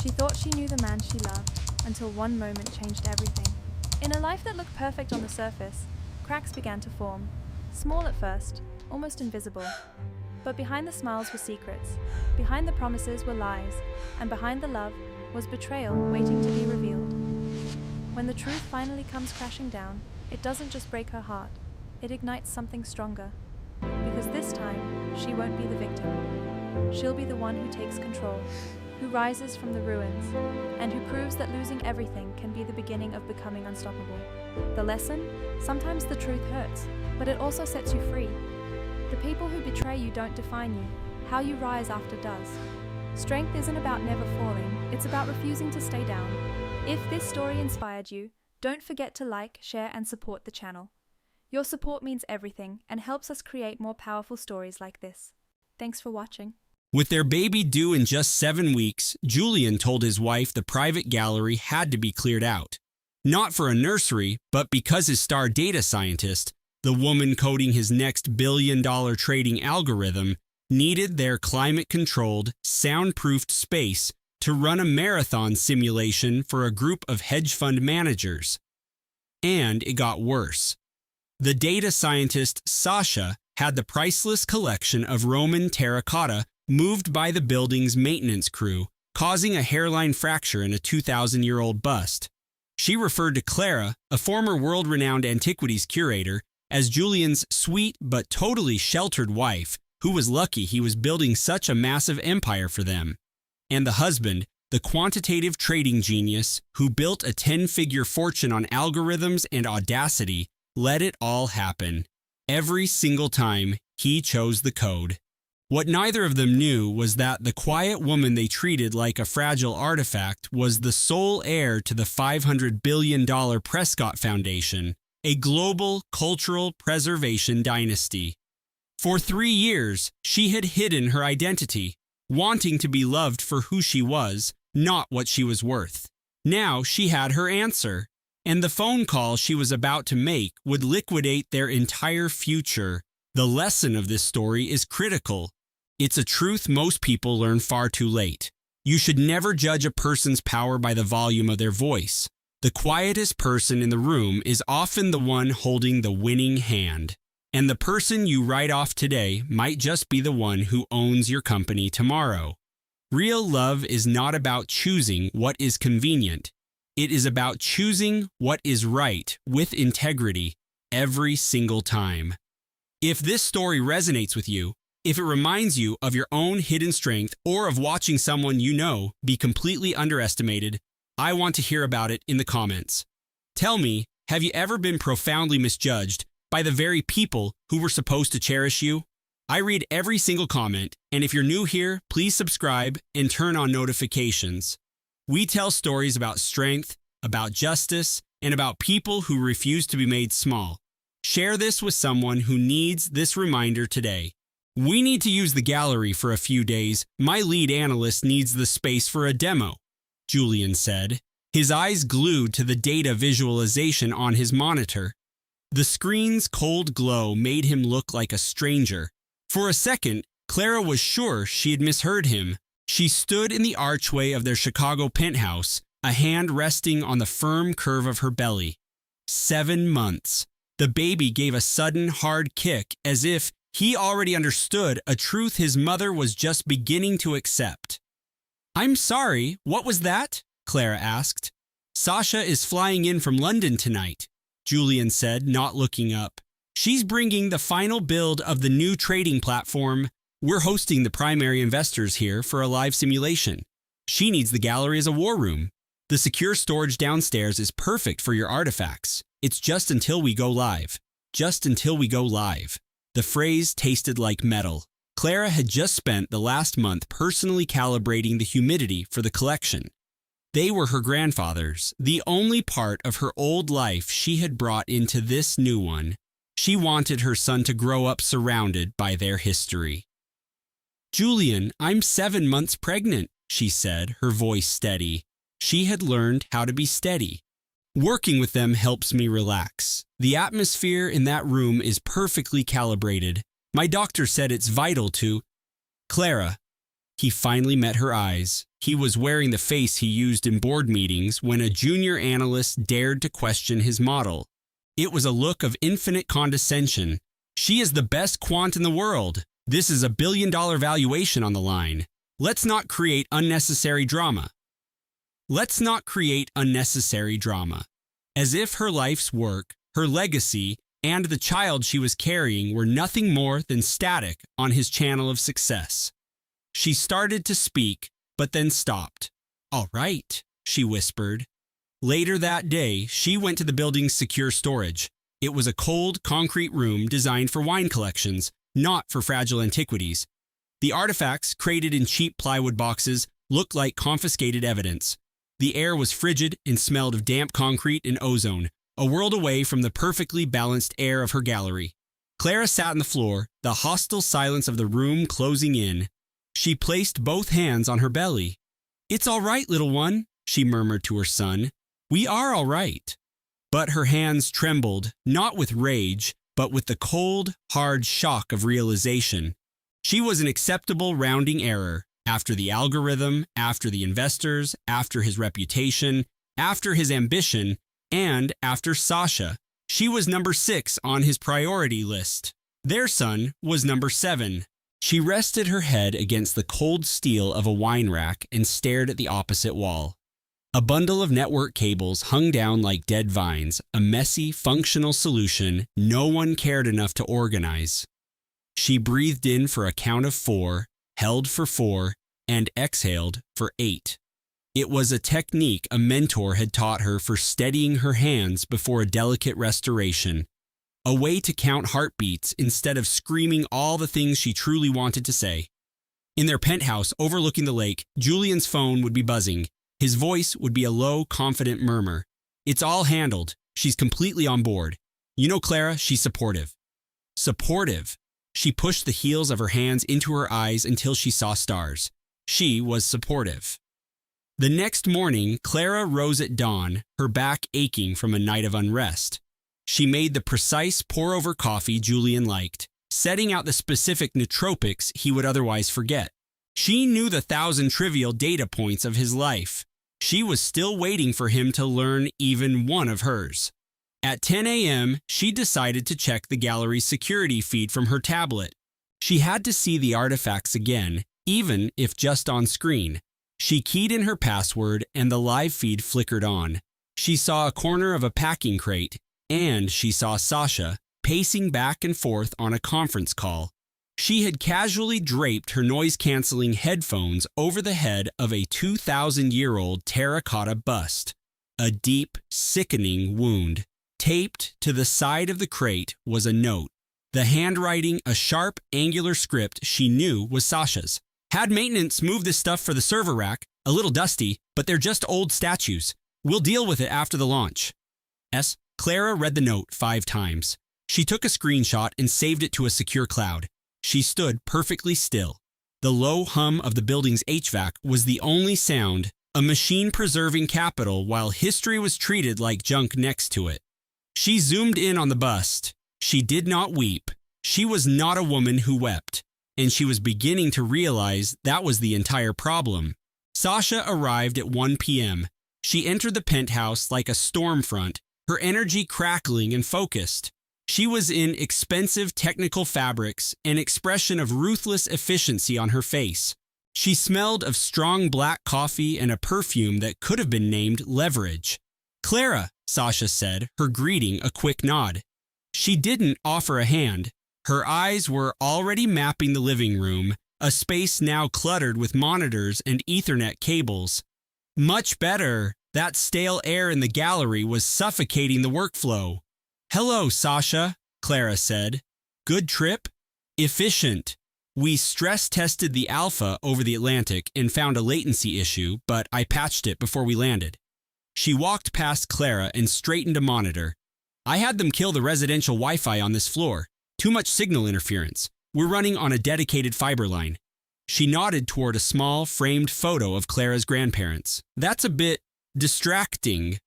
She thought she knew the man she loved, until one moment changed everything. In a life that looked perfect on the surface, cracks began to form. Small at first, almost invisible. But behind the smiles were secrets, behind the promises were lies, and behind the love was betrayal waiting to be revealed. When the truth finally comes crashing down, it doesn't just break her heart, it ignites something stronger. Because this time, she won't be the victim. She'll be the one who takes control, who rises from the ruins, and who proves that losing everything can be the beginning of becoming unstoppable. The lesson? Sometimes the truth hurts, but it also sets you free. The people who betray you don't define you. How you rise after does. Strength isn't about never falling, it's about refusing to stay down. If this story inspired you, don't forget to like, share, and support the channel. Your support means everything and helps us create more powerful stories like this. Thanks for watching. With their baby due in just 7 weeks, Julian told his wife the private gallery had to be cleared out. Not for a nursery, but because his star data scientist, the woman coding his next billion-dollar trading algorithm, needed their climate-controlled, soundproofed space to run a marathon simulation for a group of hedge fund managers. And it got worse. The data scientist Sasha had the priceless collection of Roman terracotta moved by the building's maintenance crew, causing a hairline fracture in a 2,000-year-old bust. She referred to Clara, a former world-renowned antiquities curator, as Julian's sweet but totally sheltered wife, who was lucky he was building such a massive empire for them. And the husband, the quantitative trading genius who built a 10-figure fortune on algorithms and audacity, let it all happen. Every single time, he chose the code. What neither of them knew was that the quiet woman they treated like a fragile artifact was the sole heir to the $500 billion Prescott Foundation, a global cultural preservation dynasty. For 3 years, she had hidden her identity, wanting to be loved for who she was, not what she was worth. Now she had her answer, and the phone call she was about to make would liquidate their entire future. The lesson of this story is critical. It's a truth most people learn far too late. You should never judge a person's power by the volume of their voice. The quietest person in the room is often the one holding the winning hand. And the person you write off today might just be the one who owns your company tomorrow. Real love is not about choosing what is convenient. It is about choosing what is right with integrity every single time. If this story resonates with you, if it reminds you of your own hidden strength or of watching someone you know be completely underestimated, I want to hear about it in the comments. Tell me, have you ever been profoundly misjudged by the very people who were supposed to cherish you? I read every single comment, and if you're new here, please subscribe and turn on notifications. We tell stories about strength, about justice, and about people who refuse to be made small. Share this with someone who needs this reminder today. We need to use the gallery for a few days. My lead analyst needs the space for a demo, Julian said, his eyes glued to the data visualization on his monitor. The screen's cold glow made him look like a stranger. For a second, Clara was sure she had misheard him. She stood in the archway of their Chicago penthouse, a hand resting on the firm curve of her belly. 7 months. The baby gave a sudden, hard kick, as if he already understood a truth his mother was just beginning to accept. "I'm sorry, what was that?" Clara asked. "Sasha is flying in from London tonight," Julian said, not looking up. "She's bringing the final build of the new trading platform. We're hosting the primary investors here for a live simulation. She needs the gallery as a war room. The secure storage downstairs is perfect for your artifacts. It's just until we go live. Just until we go live." The phrase tasted like metal. Clara had just spent the last month personally calibrating the humidity for the collection. They were her grandfather's, the only part of her old life she had brought into this new one. She wanted her son to grow up surrounded by their history. "Julian, I'm 7 months pregnant," she said, her voice steady. She had learned how to be steady. "Working with them helps me relax. The atmosphere in that room is perfectly calibrated. My doctor said it's vital to—" "Clara, He finally met her eyes. He was wearing the face he used in board meetings when a junior analyst dared to question his model. It was a look of infinite condescension. She is the best quant in the world. This is $1 billion valuation on the line. Let's not create unnecessary drama. Let's not create unnecessary drama. As if her life's work, her legacy, and the child she was carrying were nothing more than static on his channel of success. She started to speak, but then stopped. "All right," she whispered. Later that day, she went to the building's secure storage. It was a cold, concrete room designed for wine collections, not for fragile antiquities. The artifacts, crated in cheap plywood boxes, looked like confiscated evidence. The air was frigid and smelled of damp concrete and ozone, a world away from the perfectly balanced air of her gallery. Clara sat on the floor, the hostile silence of the room closing in. She placed both hands on her belly. "It's all right, little one," she murmured to her son. "We are all right." But her hands trembled, not with rage, but with the cold, hard shock of realization. She was an acceptable rounding error. After the algorithm, after the investors, after his reputation, after his ambition, and after Sasha, she was number 6 on his priority list. Their son was number 7. She rested her head against the cold steel of a wine rack and stared at the opposite wall. A bundle of network cables hung down like dead vines, a messy, functional solution no one cared enough to organize. She breathed in for a count of 4, held for 4, and exhaled for 8. It was a technique a mentor had taught her for steadying her hands before a delicate restoration. A way to count heartbeats instead of screaming all the things she truly wanted to say. In their penthouse overlooking the lake, Julian's phone would be buzzing. His voice would be a low, confident murmur. "It's all handled. She's completely on board. You know, Clara, she's supportive." Supportive. She pushed the heels of her hands into her eyes until she saw stars. She was supportive. The next morning, Clara rose at dawn, her back aching from a night of unrest. She made the precise pour-over coffee Julian liked, setting out the specific nootropics he would otherwise forget. She knew the 1,000 trivial data points of his life. She was still waiting for him to learn even one of hers. At 10 a.m., she decided to check the gallery's security feed from her tablet. She had to see the artifacts again, even if just on screen. She keyed in her password and the live feed flickered on. She saw a corner of a packing crate, and she saw Sasha pacing back and forth on a conference call. She had casually draped her noise-canceling headphones over the head of a 2,000-year-old terracotta bust. A deep, sickening wound. Taped to the side of the crate was a note. The handwriting a sharp, angular script she knew was Sasha's. "Had maintenance move this stuff for the server rack. A little dusty, but they're just old statues. We'll deal with it after the launch." Clara read the note 5 times. She took a screenshot and saved it to a secure cloud. She stood perfectly still. The low hum of the building's HVAC was the only sound, a machine preserving capital while history was treated like junk next to it. She zoomed in on the bust. She did not weep. She was not a woman who wept, and she was beginning to realize that was the entire problem. Sasha arrived at 1 p.m. She entered the penthouse like a storm front, her energy crackling and focused. She was in expensive technical fabrics, an expression of ruthless efficiency on her face. She smelled of strong black coffee and a perfume that could have been named leverage. "Clara," Sasha said, her greeting a quick nod. She didn't offer a hand. Her eyes were already mapping the living room, a space now cluttered with monitors and Ethernet cables. Much better. That stale air in the gallery was suffocating the workflow. "Hello, Sasha," Clara said. "Good trip?" "Efficient. We stress-tested the Alpha over the Atlantic and found a latency issue, but I patched it before we landed." She walked past Clara and straightened a monitor. "I had them kill the residential Wi-Fi on this floor. Too much signal interference. We're running on a dedicated fiber line." She nodded toward a small, framed photo of Clara's grandparents. "That's a bit distracting."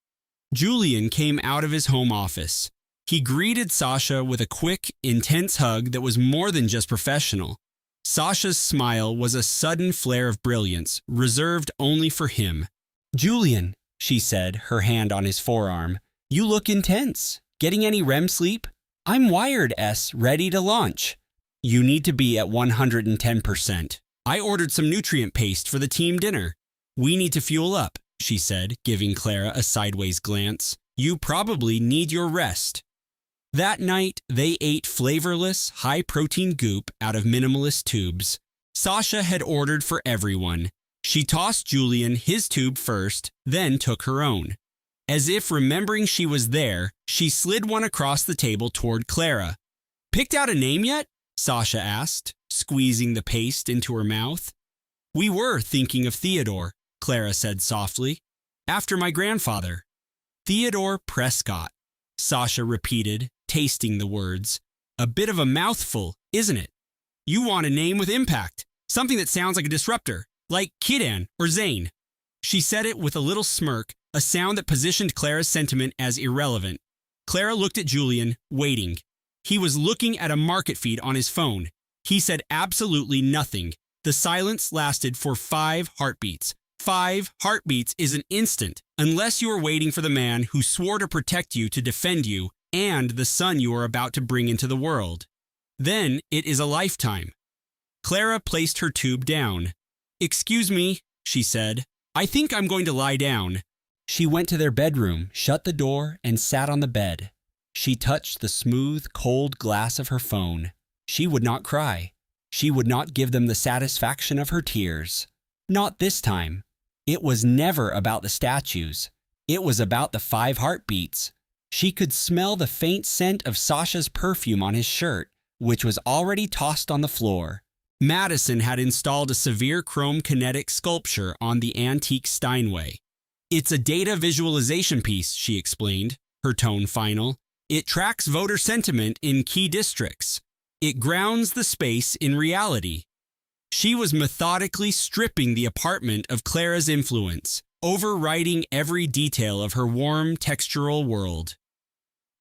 Julian came out of his home office. He greeted Sasha with a quick, intense hug that was more than just professional. Sasha's smile was a sudden flare of brilliance, reserved only for him. "Julian," she said, her hand on his forearm, "you look intense. Getting any REM sleep? I'm wired, ready to launch." "You need to be at 110%. I ordered some nutrient paste for the team dinner. We need to fuel up," she said, giving Clara a sideways glance. "You probably need your rest." That night, they ate flavorless, high-protein goop out of minimalist tubes. Sasha had ordered for everyone. She tossed Julian his tube first, then took her own. As if remembering she was there, she slid one across the table toward Clara. "Picked out a name yet?" Sasha asked, squeezing the paste into her mouth. "We were thinking of Theodore," Clara said softly. "After my grandfather." "Theodore Prescott," Sasha repeated, tasting the words. "A bit of a mouthful, isn't it? You want a name with impact, something that sounds like a disruptor, like Kidan or Zane." She said it with a little smirk, a sound that positioned Clara's sentiment as irrelevant. Clara looked at Julian, waiting. He was looking at a market feed on his phone. He said absolutely nothing. The silence lasted for 5 heartbeats. 5 heartbeats is an instant, unless you are waiting for the man who swore to protect you, to defend you, and the son you are about to bring into the world. Then it is a lifetime. Clara placed her tube down. "Excuse me," she said. "I think I'm going to lie down." She went to their bedroom, shut the door, and sat on the bed. She touched the smooth, cold glass of her phone. She would not cry. She would not give them the satisfaction of her tears. Not this time. It was never about the statues. It was about the 5 heartbeats. She could smell the faint scent of Sasha's perfume on his shirt, which was already tossed on the floor. Madison had installed a severe chrome kinetic sculpture on the antique Steinway. "It's a data visualization piece," she explained, her tone final. "It tracks voter sentiment in key districts. It grounds the space in reality." She was methodically stripping the apartment of Clara's influence, overwriting every detail of her warm, textural world.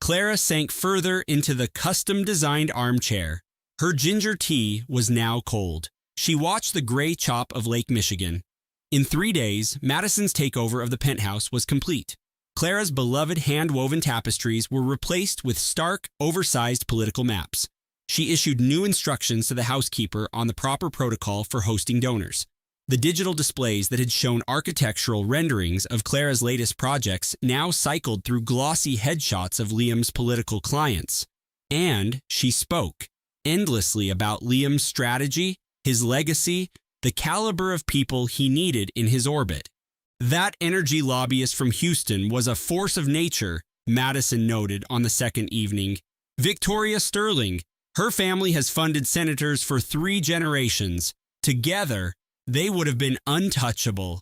Clara sank further into the custom-designed armchair. Her ginger tea was now cold. She watched the gray chop of Lake Michigan. In 3 days, Madison's takeover of the penthouse was complete. Clara's beloved hand-woven tapestries were replaced with stark, oversized political maps. She issued new instructions to the housekeeper on the proper protocol for hosting donors. The digital displays that had shown architectural renderings of Clara's latest projects now cycled through glossy headshots of Liam's political clients. And she spoke endlessly about Liam's strategy, his legacy, the caliber of people he needed in his orbit. "That energy lobbyist from Houston was a force of nature," Madison noted on the second evening. "Victoria Sterling. Her family has funded senators for 3 generations. Together, they would have been untouchable."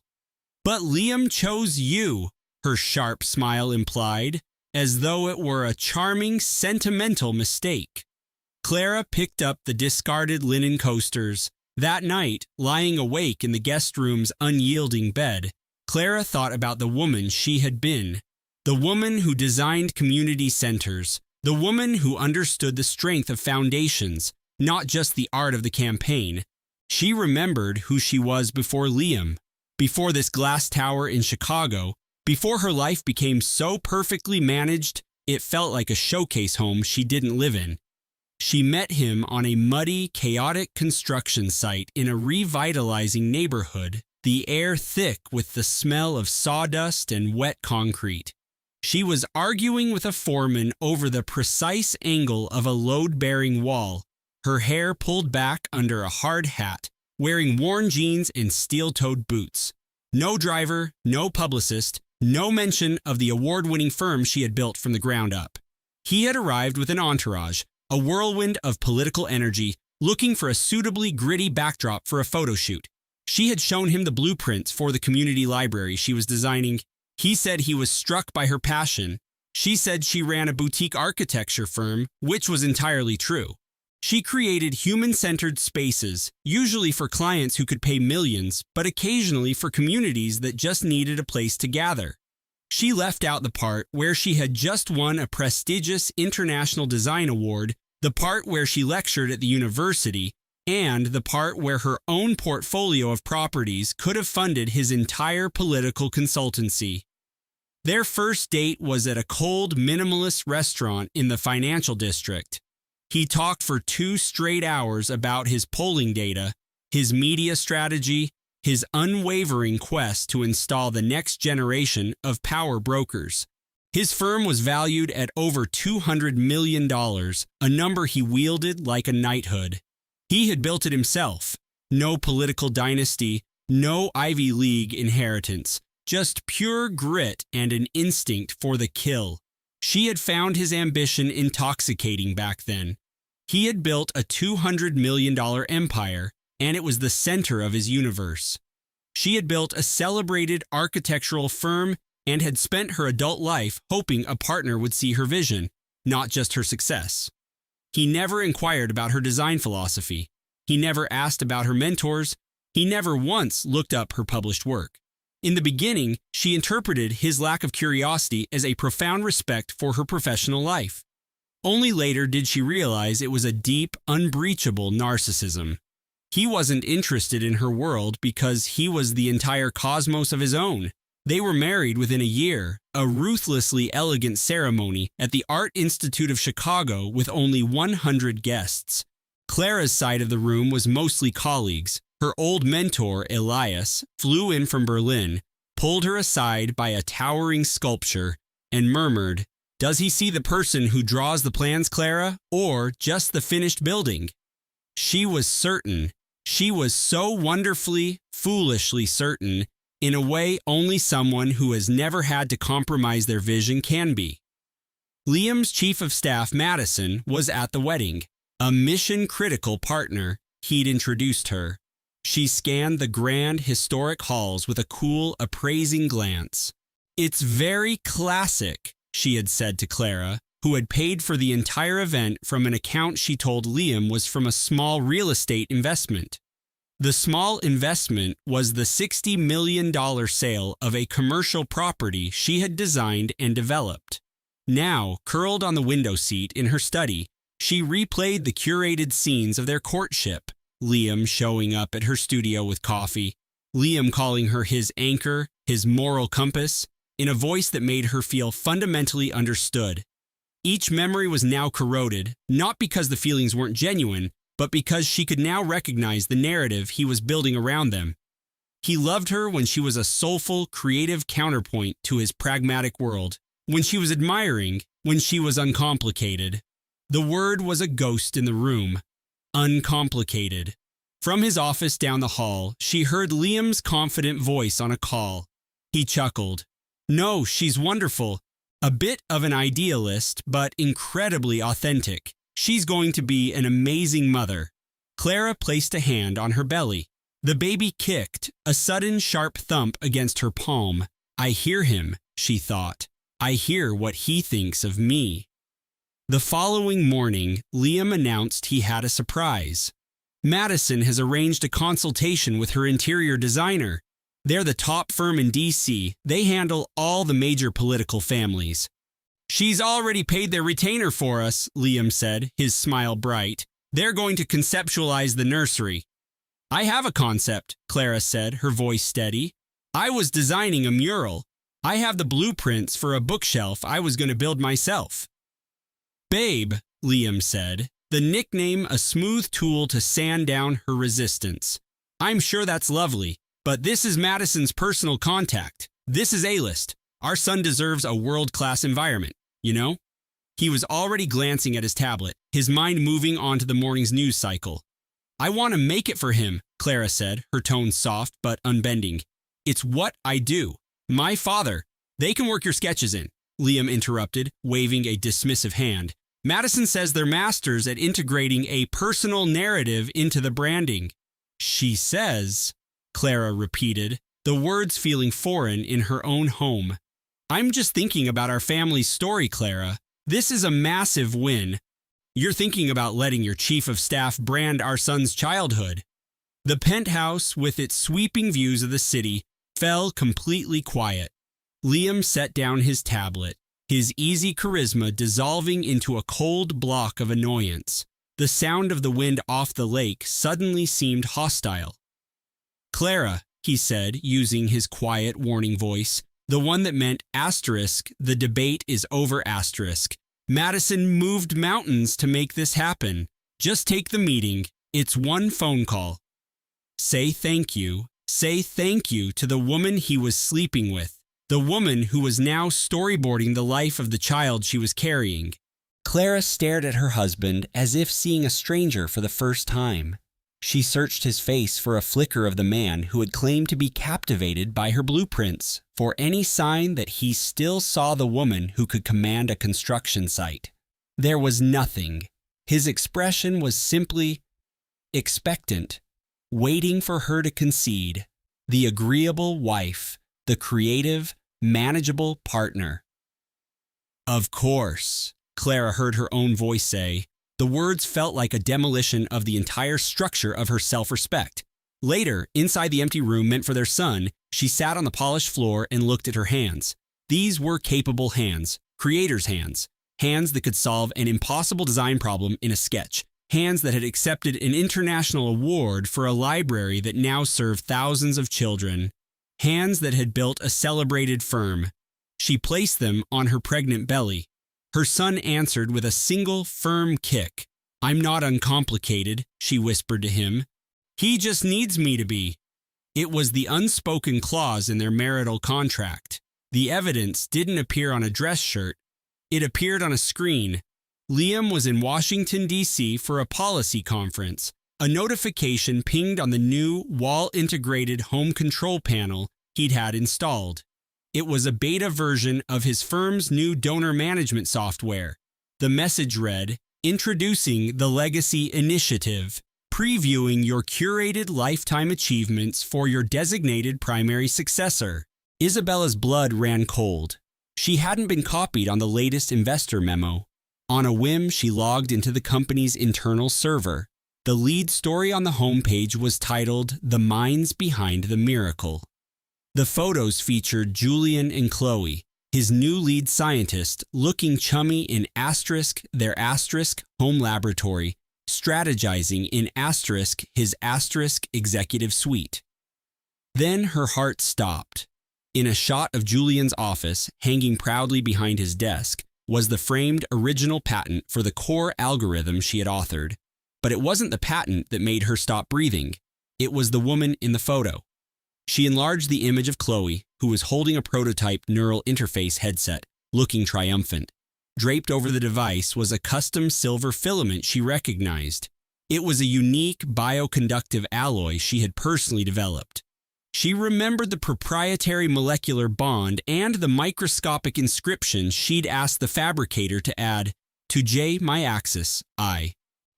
"But Liam chose you," her sharp smile implied, as though it were a charming, sentimental mistake. Clara picked up the discarded linen coasters. That night, lying awake in the guest room's unyielding bed, Clara thought about the woman she had been. The woman who designed community centers. The woman who understood the strength of foundations, not just the art of the campaign. She remembered who she was before Liam, before this glass tower in Chicago, before her life became so perfectly managed it felt like a showcase home she didn't live in. She met him on a muddy, chaotic construction site in a revitalizing neighborhood, the air thick with the smell of sawdust and wet concrete. She was arguing with a foreman over the precise angle of a load-bearing wall, her hair pulled back under a hard hat, wearing worn jeans and steel-toed boots. No driver, no publicist, no mention of the award-winning firm she had built from the ground up. He had arrived with an entourage, a whirlwind of political energy, looking for a suitably gritty backdrop for a photo shoot. She had shown him the blueprints for the community library she was designing. He said he was struck by her passion. She said she ran a boutique architecture firm, which was entirely true. She created human-centered spaces, usually for clients who could pay millions, but occasionally for communities that just needed a place to gather. She left out the part where she had just won a prestigious international design award, the part where she lectured at the university, and the part where her own portfolio of properties could have funded his entire political consultancy. Their first date was at a cold, minimalist restaurant in the financial district. He talked for 2 straight hours about his polling data, his media strategy, his unwavering quest to install the next generation of power brokers. His firm was valued at over $200 million, a number he wielded like a knighthood. He had built it himself. No political dynasty, no Ivy League inheritance, just pure grit and an instinct for the kill. She had found his ambition intoxicating back then. He had built a $200 million empire, and it was the center of his universe. She had built a celebrated architectural firm and had spent her adult life hoping a partner would see her vision, not just her success. He never inquired about her design philosophy. He never asked about her mentors. He never once looked up her published work. In the beginning, she interpreted his lack of curiosity as a profound respect for her professional life. Only later did she realize it was a deep, unbreachable narcissism. He wasn't interested in her world because he was the entire cosmos of his own. They were married within a year, a ruthlessly elegant ceremony at the Art Institute of Chicago with only 100 guests. Clara's side of the room was mostly colleagues. Her old mentor, Elias, flew in from Berlin, pulled her aside by a towering sculpture, and murmured, "Does he see the person who draws the plans, Clara, or just the finished building?" She was certain. She was so wonderfully, foolishly certain, in a way only someone who has never had to compromise their vision can be. Liam's chief of staff, Madison, was at the wedding. A mission-critical partner, he'd introduced her. She scanned the grand, historic halls with a cool, appraising glance. "It's very classic," she had said to Clara, who had paid for the entire event from an account she told Liam was from a small real estate investment. The small investment was the $60 million sale of a commercial property she had designed and developed. Now, curled on the window seat in her study, she replayed the curated scenes of their courtship. Liam showing up at her studio with coffee, Liam calling her his anchor, his moral compass, in a voice that made her feel fundamentally understood. Each memory was now corroded, not because the feelings weren't genuine, but because she could now recognize the narrative he was building around them. He loved her when she was a soulful, creative counterpoint to his pragmatic world, when she was admiring, when she was uncomplicated. The word was a ghost in the room. Uncomplicated. From his office down the hall, she heard Liam's confident voice on a call. He chuckled. "No, she's wonderful. A bit of an idealist, but incredibly authentic. She's going to be an amazing mother." Clara placed a hand on her belly. The baby kicked, a sudden sharp thump against her palm. "I hear him," she thought. "I hear what he thinks of me." The following morning, Liam announced he had a surprise. Madison has arranged a consultation with her interior designer. They're the top firm in D.C. They handle all the major political families. "She's already paid their retainer for us," Liam said, his smile bright. "They're going to conceptualize the nursery." "I have a concept," Clara said, her voice steady. "I was designing a mural. I have the blueprints for a bookshelf I was going to build myself." "Babe," Liam said, the nickname a smooth tool to sand down her resistance. "I'm sure that's lovely, but this is Madison's personal contact. This is A-list. Our son deserves a world-class environment, you know?" He was already glancing at his tablet, his mind moving on to the morning's news cycle. "I want to make it for him," Clara said, her tone soft but unbending. "It's what I do. My father." "They can work your sketches in," Liam interrupted, waving a dismissive hand. "Madison says they're masters at integrating a personal narrative into the branding." "She says," Clara repeated, the words feeling foreign in her own home. "I'm just thinking about our family's story, Clara. This is a massive win. You're thinking about letting your chief of staff brand our son's childhood." The penthouse, with its sweeping views of the city, fell completely quiet. Liam set down his tablet, his easy charisma dissolving into a cold block of annoyance. The sound of the wind off the lake suddenly seemed hostile. "Clara," he said, using his quiet, warning voice, the one that meant asterisk, the debate is over asterisk. "Madison moved mountains to make this happen. Just take the meeting. It's one phone call. Say thank you to the woman he was sleeping with, the woman who was now storyboarding the life of the child she was carrying." Clara stared at her husband as if seeing a stranger for the first time. She searched his face for a flicker of the man who had claimed to be captivated by her blueprints, for any sign that he still saw the woman who could command a construction site. There was nothing. His expression was simply expectant, waiting for her to concede, the agreeable wife, the creative, manageable partner. "Of course," Clara heard her own voice say. The words felt like a demolition of the entire structure of her self-respect. Later, inside the empty room meant for their son, she sat on the polished floor and looked at her hands. These were capable hands, creator's hands, hands that could solve an impossible design problem in a sketch, hands that had accepted an international award for a library that now served thousands of children, hands that had built a celebrated firm. She placed them on her pregnant belly. Her son answered with a single firm kick. "I'm not uncomplicated," she whispered to him. "He just needs me to be." It was the unspoken clause in their marital contract. The evidence didn't appear on a dress shirt. It appeared on a screen. Liam was in Washington, D.C. for a policy conference. A notification pinged on the new wall-integrated home control panel he'd had installed. It was a beta version of his firm's new donor management software. The message read, "Introducing the Legacy Initiative, previewing your curated lifetime achievements for your designated primary successor." Isabella's blood ran cold. She hadn't been copied on the latest investor memo. On a whim, she logged into the company's internal server. The lead story on the homepage was titled, "The Minds Behind the Miracle." The photos featured Julian and Chloe, his new lead scientist, looking chummy in their home laboratory, strategizing in his executive suite. Then her heart stopped. In a shot of Julian's office, hanging proudly behind his desk, was the framed original patent for the core algorithm she had authored. But it wasn't the patent that made her stop breathing. It was the woman in the photo. She enlarged the image of Chloe, who was holding a prototype neural interface headset, looking triumphant. Draped over the device was a custom silver filament she recognized. It was a unique bioconductive alloy she had personally developed. She remembered the proprietary molecular bond and the microscopic inscription she'd asked the fabricator to add, "To J my axis, I."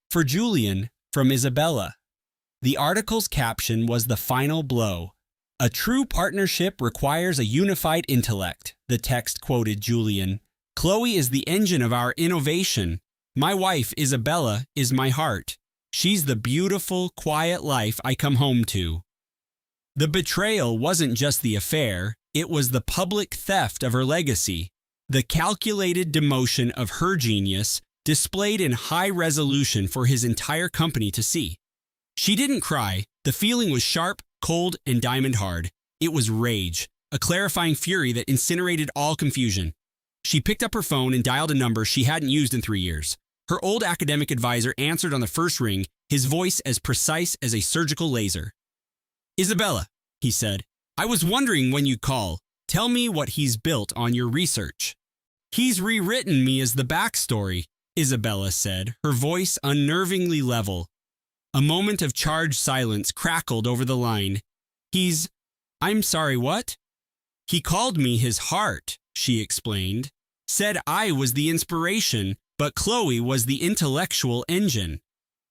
For Julian, from Isabella. The article's caption was the final blow. "A true partnership requires a unified intellect," the text quoted Julian. "Chloe is the engine of our innovation. My wife, Isabella, is my heart. She's the beautiful, quiet life I come home to." The betrayal wasn't just the affair, it was the public theft of her legacy, the calculated demotion of her genius, displayed in high resolution for his entire company to see. She didn't cry. The feeling was sharp, cold, and diamond hard. It was rage, a clarifying fury that incinerated all confusion. She picked up her phone and dialed a number she hadn't used in 3 years. Her old academic advisor answered on the first ring, his voice as precise as a surgical laser. "Isabella," he said, "I was wondering when you'd call. Tell me what he's built on your research." "He's rewritten me as the backstory," Isabella said, her voice unnervingly level. A moment of charged silence crackled over the line. I'm sorry, what?" "He called me his heart," she explained. "Said I was the inspiration, but Chloe was the intellectual engine."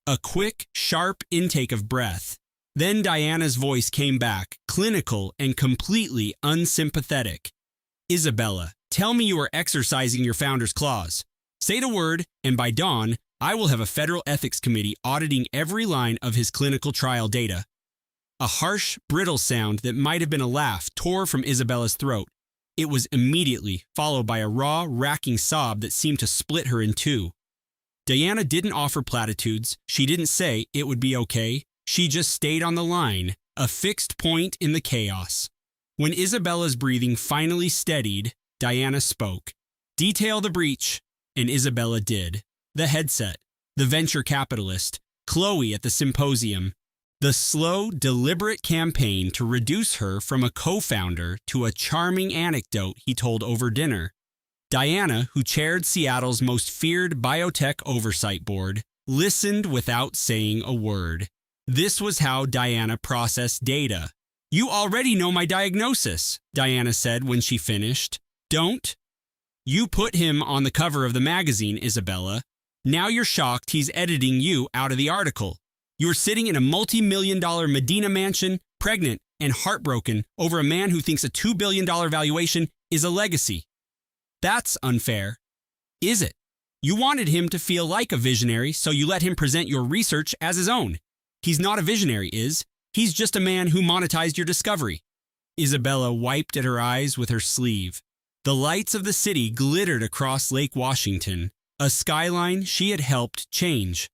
A quick, sharp intake of breath. Then Diana's voice came back, clinical and completely unsympathetic. "Isabella, tell me you are exercising your founder's clause. Say the word, and by dawn, I will have a federal ethics committee auditing every line of his clinical trial data." A harsh, brittle sound that might have been a laugh tore from Isabella's throat. It was immediately followed by a raw, racking sob that seemed to split her in two. Diana didn't offer platitudes. She didn't say it would be okay. She just stayed on the line, a fixed point in the chaos. When Isabella's breathing finally steadied, Diana spoke. Detail the breach, and Isabella did. The headset, the venture capitalist, Chloe at the symposium. The slow, deliberate campaign to reduce her from a co-founder to a charming anecdote he told over dinner. Diana, who chaired Seattle's most feared biotech oversight board, listened without saying a word. This was how Diana processed data. You already know my diagnosis, Diana said when she finished. Don't? You put him on the cover of the magazine, Isabella. Now you're shocked he's editing you out of the article. You're sitting in a multi-million-dollar Medina mansion, pregnant and heartbroken over a man who thinks a $2 billion valuation is a legacy. That's unfair. Is it? You wanted him to feel like a visionary, so you let him present your research as his own. He's not a visionary, He's just a man who monetized your discovery. Isabella wiped at her eyes with her sleeve. The lights of the city glittered across Lake Washington, a skyline she had helped change.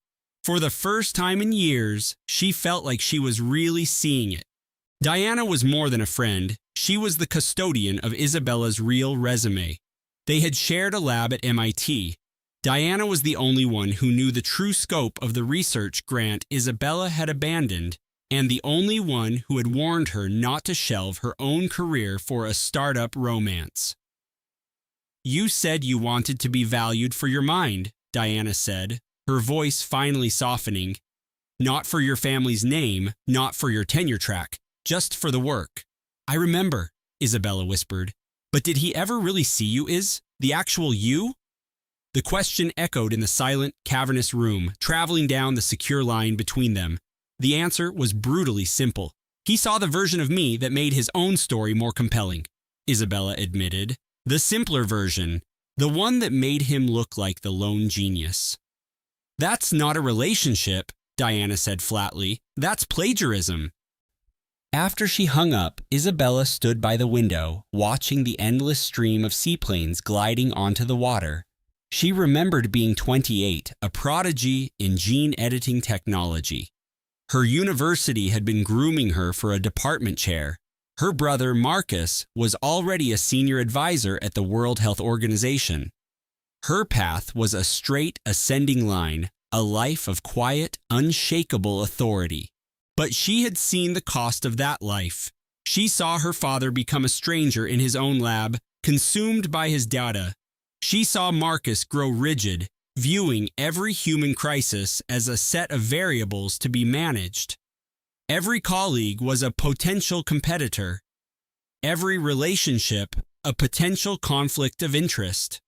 For the first time in years, she felt like she was really seeing it. Diana was more than a friend. She was the custodian of Isabella's real resume. They had shared a lab at MIT. Diana was the only one who knew the true scope of the research grant Isabella had abandoned, and the only one who had warned her not to shelve her own career for a startup romance. You said you wanted to be valued for your mind, Diana said, her voice finally softening. Not for your family's name, not for your tenure track, just for the work. I remember, Isabella whispered. But did he ever really see you, the actual you? The question echoed in the silent, cavernous room, traveling down the secure line between them. The answer was brutally simple. He saw the version of me that made his own story more compelling, Isabella admitted. The simpler version, the one that made him look like the lone genius. That's not a relationship, Diana said flatly. That's plagiarism. After she hung up, Isabella stood by the window, watching the endless stream of seaplanes gliding onto the water. She remembered being 28, a prodigy in gene editing technology. Her university had been grooming her for a department chair. Her brother, Marcus, was already a senior advisor at the World Health Organization. Her path was a straight, ascending line, a life of quiet, unshakable authority. But she had seen the cost of that life. She saw her father become a stranger in his own lab, consumed by his data. She saw Marcus grow rigid, viewing every human crisis as a set of variables to be managed. Every colleague was a potential competitor. Every relationship, a potential conflict of interest.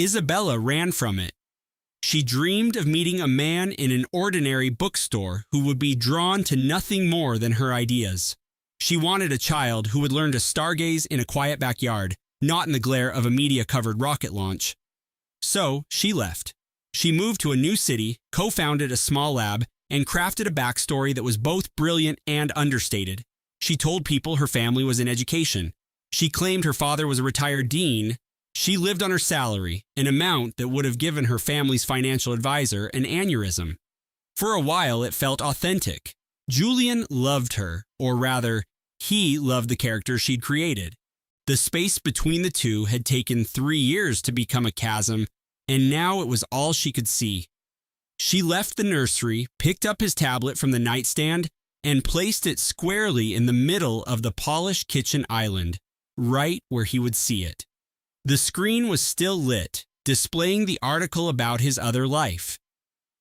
Isabella ran from it. She dreamed of meeting a man in an ordinary bookstore who would be drawn to nothing more than her ideas. She wanted a child who would learn to stargaze in a quiet backyard, not in the glare of a media-covered rocket launch. So she left. She moved to a new city, co-founded a small lab, and crafted a backstory that was both brilliant and understated. She told people her family was in education. She claimed her father was a retired dean. She lived on her salary, an amount that would have given her family's financial advisor an aneurysm. For a while, it felt authentic. Julian loved her, or rather, he loved the character she'd created. The space between the two had taken 3 years to become a chasm, and now it was all she could see. She left the nursery, picked up his tablet from the nightstand, and placed it squarely in the middle of the polished kitchen island, right where he would see it. The screen was still lit, displaying the article about his other life.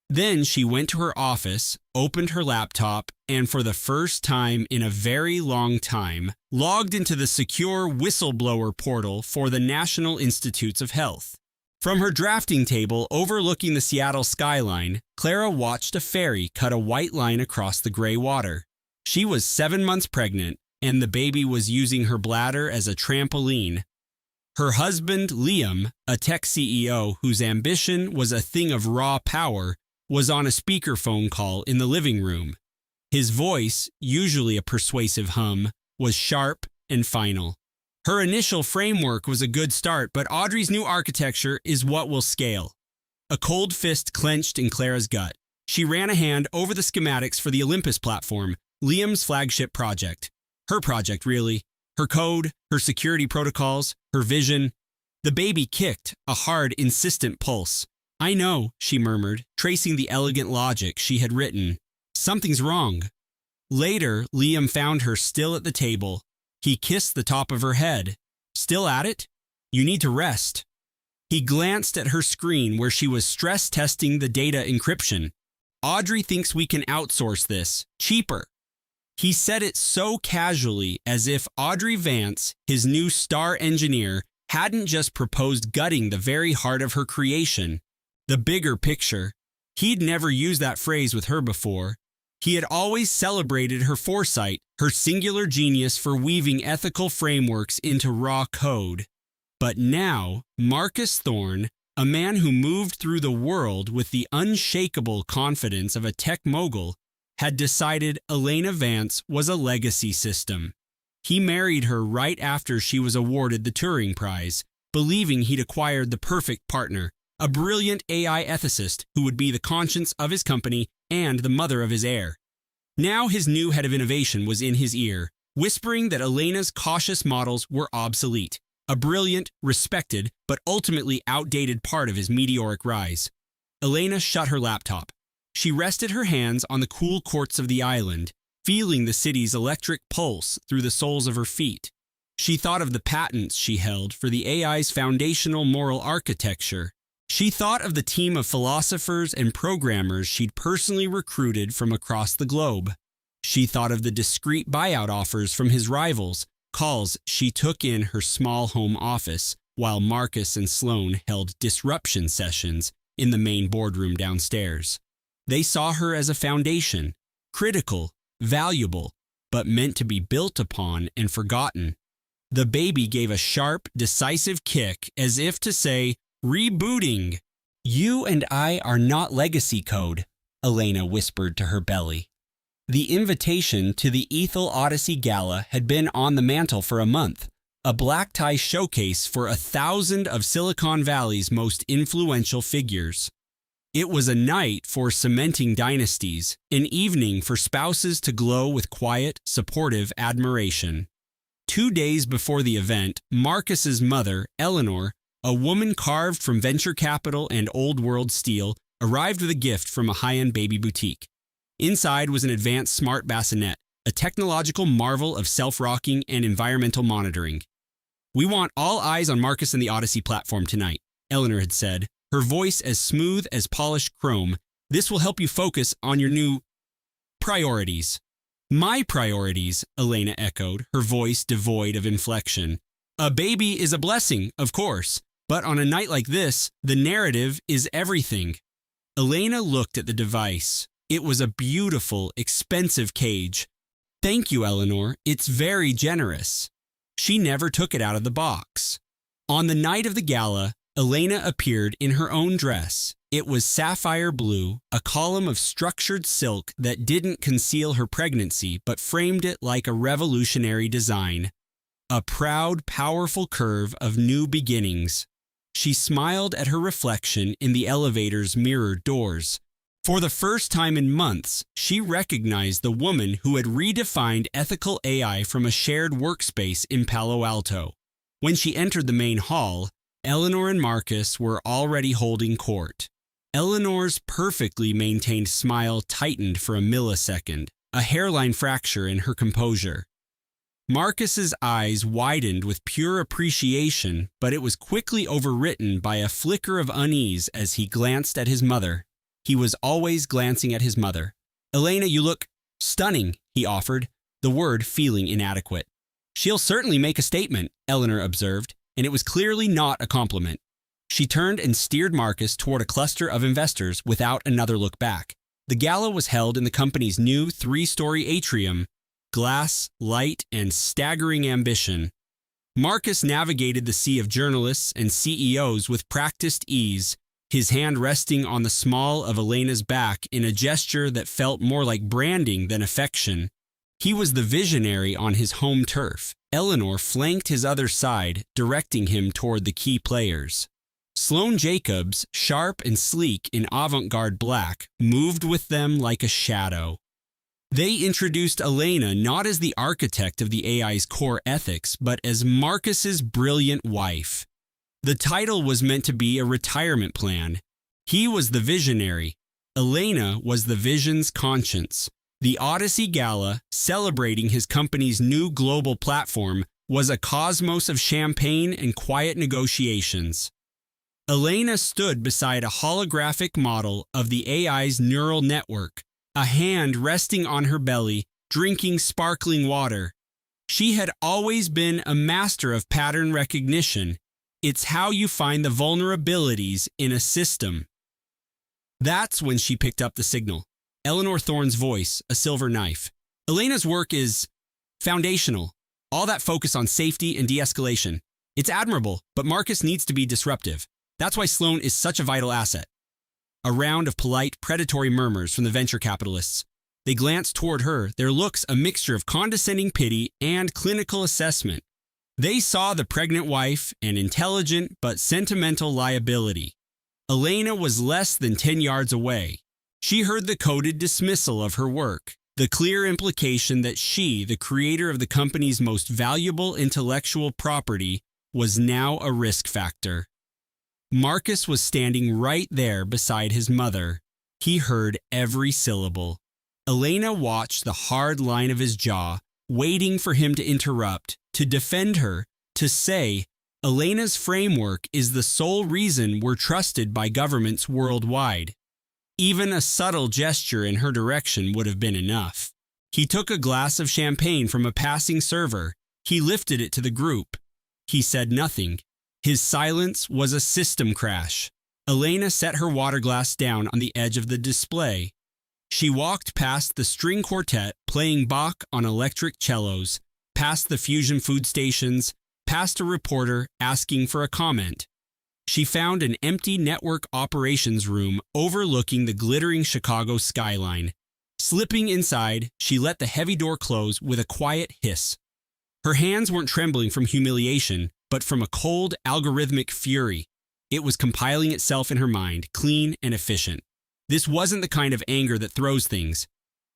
Then she went to her office, opened her laptop, and for the first time in a very long time, logged into the secure whistleblower portal for the National Institutes of Health. From her drafting table overlooking the Seattle skyline, Clara watched a ferry cut a white line across the gray water. She was 7 months pregnant, and the baby was using her bladder as a trampoline. Her husband, Liam, a tech CEO whose ambition was a thing of raw power, was on a speakerphone call in the living room. His voice, usually a persuasive hum, was sharp and final. Her initial framework was a good start, but Audrey's new architecture is what will scale. A cold fist clenched in Clara's gut. She ran a hand over the schematics for the Olympus platform, Liam's flagship project. Her project, really. Her code, her security protocols, her vision. The baby kicked, a hard, insistent pulse. "I know," she murmured, tracing the elegant logic she had written. "Something's wrong." Later, Liam found her still at the table. He kissed the top of her head. "Still at it? You need to rest." He glanced at her screen where she was stress testing the data encryption. "Audrey thinks we can outsource this. Cheaper." He said it so casually, as if Audrey Vance, his new star engineer, hadn't just proposed gutting the very heart of her creation. The bigger picture. He'd never used that phrase with her before. He had always celebrated her foresight, her singular genius for weaving ethical frameworks into raw code. But now, Marcus Thorne, a man who moved through the world with the unshakable confidence of a tech mogul, had decided Elena Vance was a legacy system. He married her right after she was awarded the Turing Prize, believing he'd acquired the perfect partner, a brilliant AI ethicist who would be the conscience of his company and the mother of his heir. Now his new head of innovation was in his ear, whispering that Elena's cautious models were obsolete, a brilliant, respected, but ultimately outdated part of his meteoric rise. Elena shut her laptop. She rested her hands on the cool courts of the island, feeling the city's electric pulse through the soles of her feet. She thought of the patents she held for the AI's foundational moral architecture. She thought of the team of philosophers and programmers she'd personally recruited from across the globe. She thought of the discreet buyout offers from his rivals, calls she took in her small home office, while Marcus and Sloan held disruption sessions in the main boardroom downstairs. They saw her as a foundation, critical, valuable, but meant to be built upon and forgotten. The baby gave a sharp, decisive kick as if to say, "Rebooting." "You and I are not legacy code," Elena whispered to her belly. The invitation to the Ethel Odyssey Gala had been on the mantle for a month, a black tie showcase for 1,000 of Silicon Valley's most influential figures. It was a night for cementing dynasties, an evening for spouses to glow with quiet, supportive admiration. 2 days before the event, Marcus's mother, Eleanor, a woman carved from venture capital and old world steel, arrived with a gift from a high-end baby boutique. Inside was an advanced smart bassinet, a technological marvel of self-rocking and environmental monitoring. "We want all eyes on Marcus and the Odyssey platform tonight," Eleanor had said, her voice as smooth as polished chrome. "This will help you focus on your new priorities." "My priorities," Elena echoed, her voice devoid of inflection. "A baby is a blessing, of course, but on a night like this, the narrative is everything." Elena looked at the device. It was a beautiful, expensive cage. "Thank you, Eleanor. It's very generous." She never took it out of the box. On the night of the gala, Elena appeared in her own dress. It was sapphire blue, a column of structured silk that didn't conceal her pregnancy but framed it like a revolutionary design. A proud, powerful curve of new beginnings. She smiled at her reflection in the elevator's mirrored doors. For the first time in months, she recognized the woman who had redefined ethical AI from a shared workspace in Palo Alto. When she entered the main hall, Eleanor and Marcus were already holding court. Eleanor's perfectly maintained smile tightened for a millisecond, a hairline fracture in her composure. Marcus's eyes widened with pure appreciation, but it was quickly overwritten by a flicker of unease as he glanced at his mother. He was always glancing at his mother. "Elena, you look stunning," he offered, the word feeling inadequate. "She'll certainly make a statement," Eleanor observed, and it was clearly not a compliment. She turned and steered Marcus toward a cluster of investors without another look back. The gala was held in the company's new 3-story atrium. Glass, light, and staggering ambition. Marcus navigated the sea of journalists and CEOs with practiced ease, his hand resting on the small of Elena's back in a gesture that felt more like branding than affection. He was the visionary on his home turf. Eleanor flanked his other side, directing him toward the key players. Sloane Jacobs, sharp and sleek in avant-garde black, moved with them like a shadow. They introduced Elena not as the architect of the AI's core ethics, but as Marcus's brilliant wife. The title was meant to be a retirement plan. He was the visionary. Elena was the vision's conscience. The Odyssey Gala, celebrating his company's new global platform, was a cosmos of champagne and quiet negotiations. Elena stood beside a holographic model of the AI's neural network, a hand resting on her belly, drinking sparkling water. She had always been a master of pattern recognition. It's how you find the vulnerabilities in a system. That's when she picked up the signal. Eleanor Thorne's voice, a silver knife. Elena's work is foundational. All that focus on safety and de-escalation. It's admirable, but Marcus needs to be disruptive. That's why Sloane is such a vital asset. A round of polite, predatory murmurs from the venture capitalists. They glanced toward her, their looks a mixture of condescending pity and clinical assessment. They saw the pregnant wife, an intelligent but sentimental liability. Elena was less than 10 yards away. She heard the coded dismissal of her work, the clear implication that she, the creator of the company's most valuable intellectual property, was now a risk factor. Marcus was standing right there beside his mother. He heard every syllable. Elena watched the hard line of his jaw, waiting for him to interrupt, to defend her, to say, Elena's framework is the sole reason we're trusted by governments worldwide. Even a subtle gesture in her direction would have been enough. He took a glass of champagne from a passing server. He lifted it to the group. He said nothing. His silence was a system crash. Elena set her water glass down on the edge of the display. She walked past the string quartet playing Bach on electric cellos, past the fusion food stations, past a reporter asking for a comment. She found an empty network operations room overlooking the glittering Chicago skyline. Slipping inside, she let the heavy door close with a quiet hiss. Her hands weren't trembling from humiliation, but from a cold, algorithmic fury. It was compiling itself in her mind, clean and efficient. This wasn't the kind of anger that throws things.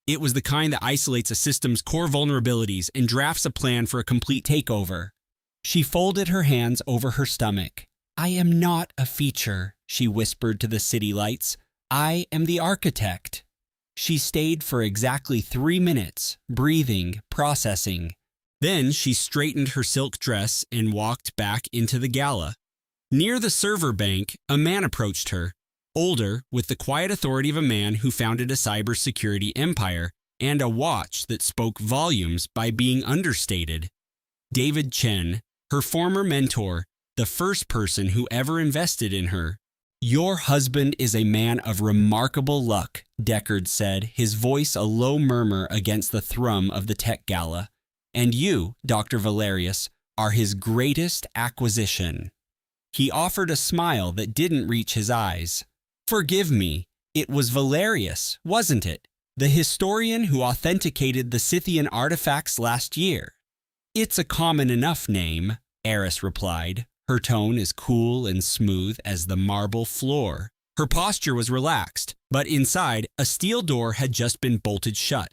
It was the kind that isolates a system's core vulnerabilities and drafts a plan for a complete takeover. She folded her hands over her stomach. I am not a feature, she whispered to the city lights. I am the architect. She stayed for exactly 3 minutes, breathing, processing. Then she straightened her silk dress and walked back into the gala. Near the server bank, a man approached her, older, with the quiet authority of a man who founded a cybersecurity empire, and a watch that spoke volumes by being understated. David Chen, her former mentor, the first person who ever invested in her. Your husband is a man of remarkable luck, Deckard said, his voice a low murmur against the thrum of the tech gala. And you, Dr. Valerius, are his greatest acquisition. He offered a smile that didn't reach his eyes. Forgive me, it was Valerius, wasn't it? The historian who authenticated the Scythian artifacts last year. It's a common enough name, Eris replied, her tone as cool and smooth as the marble floor. Her posture was relaxed, but inside, a steel door had just been bolted shut.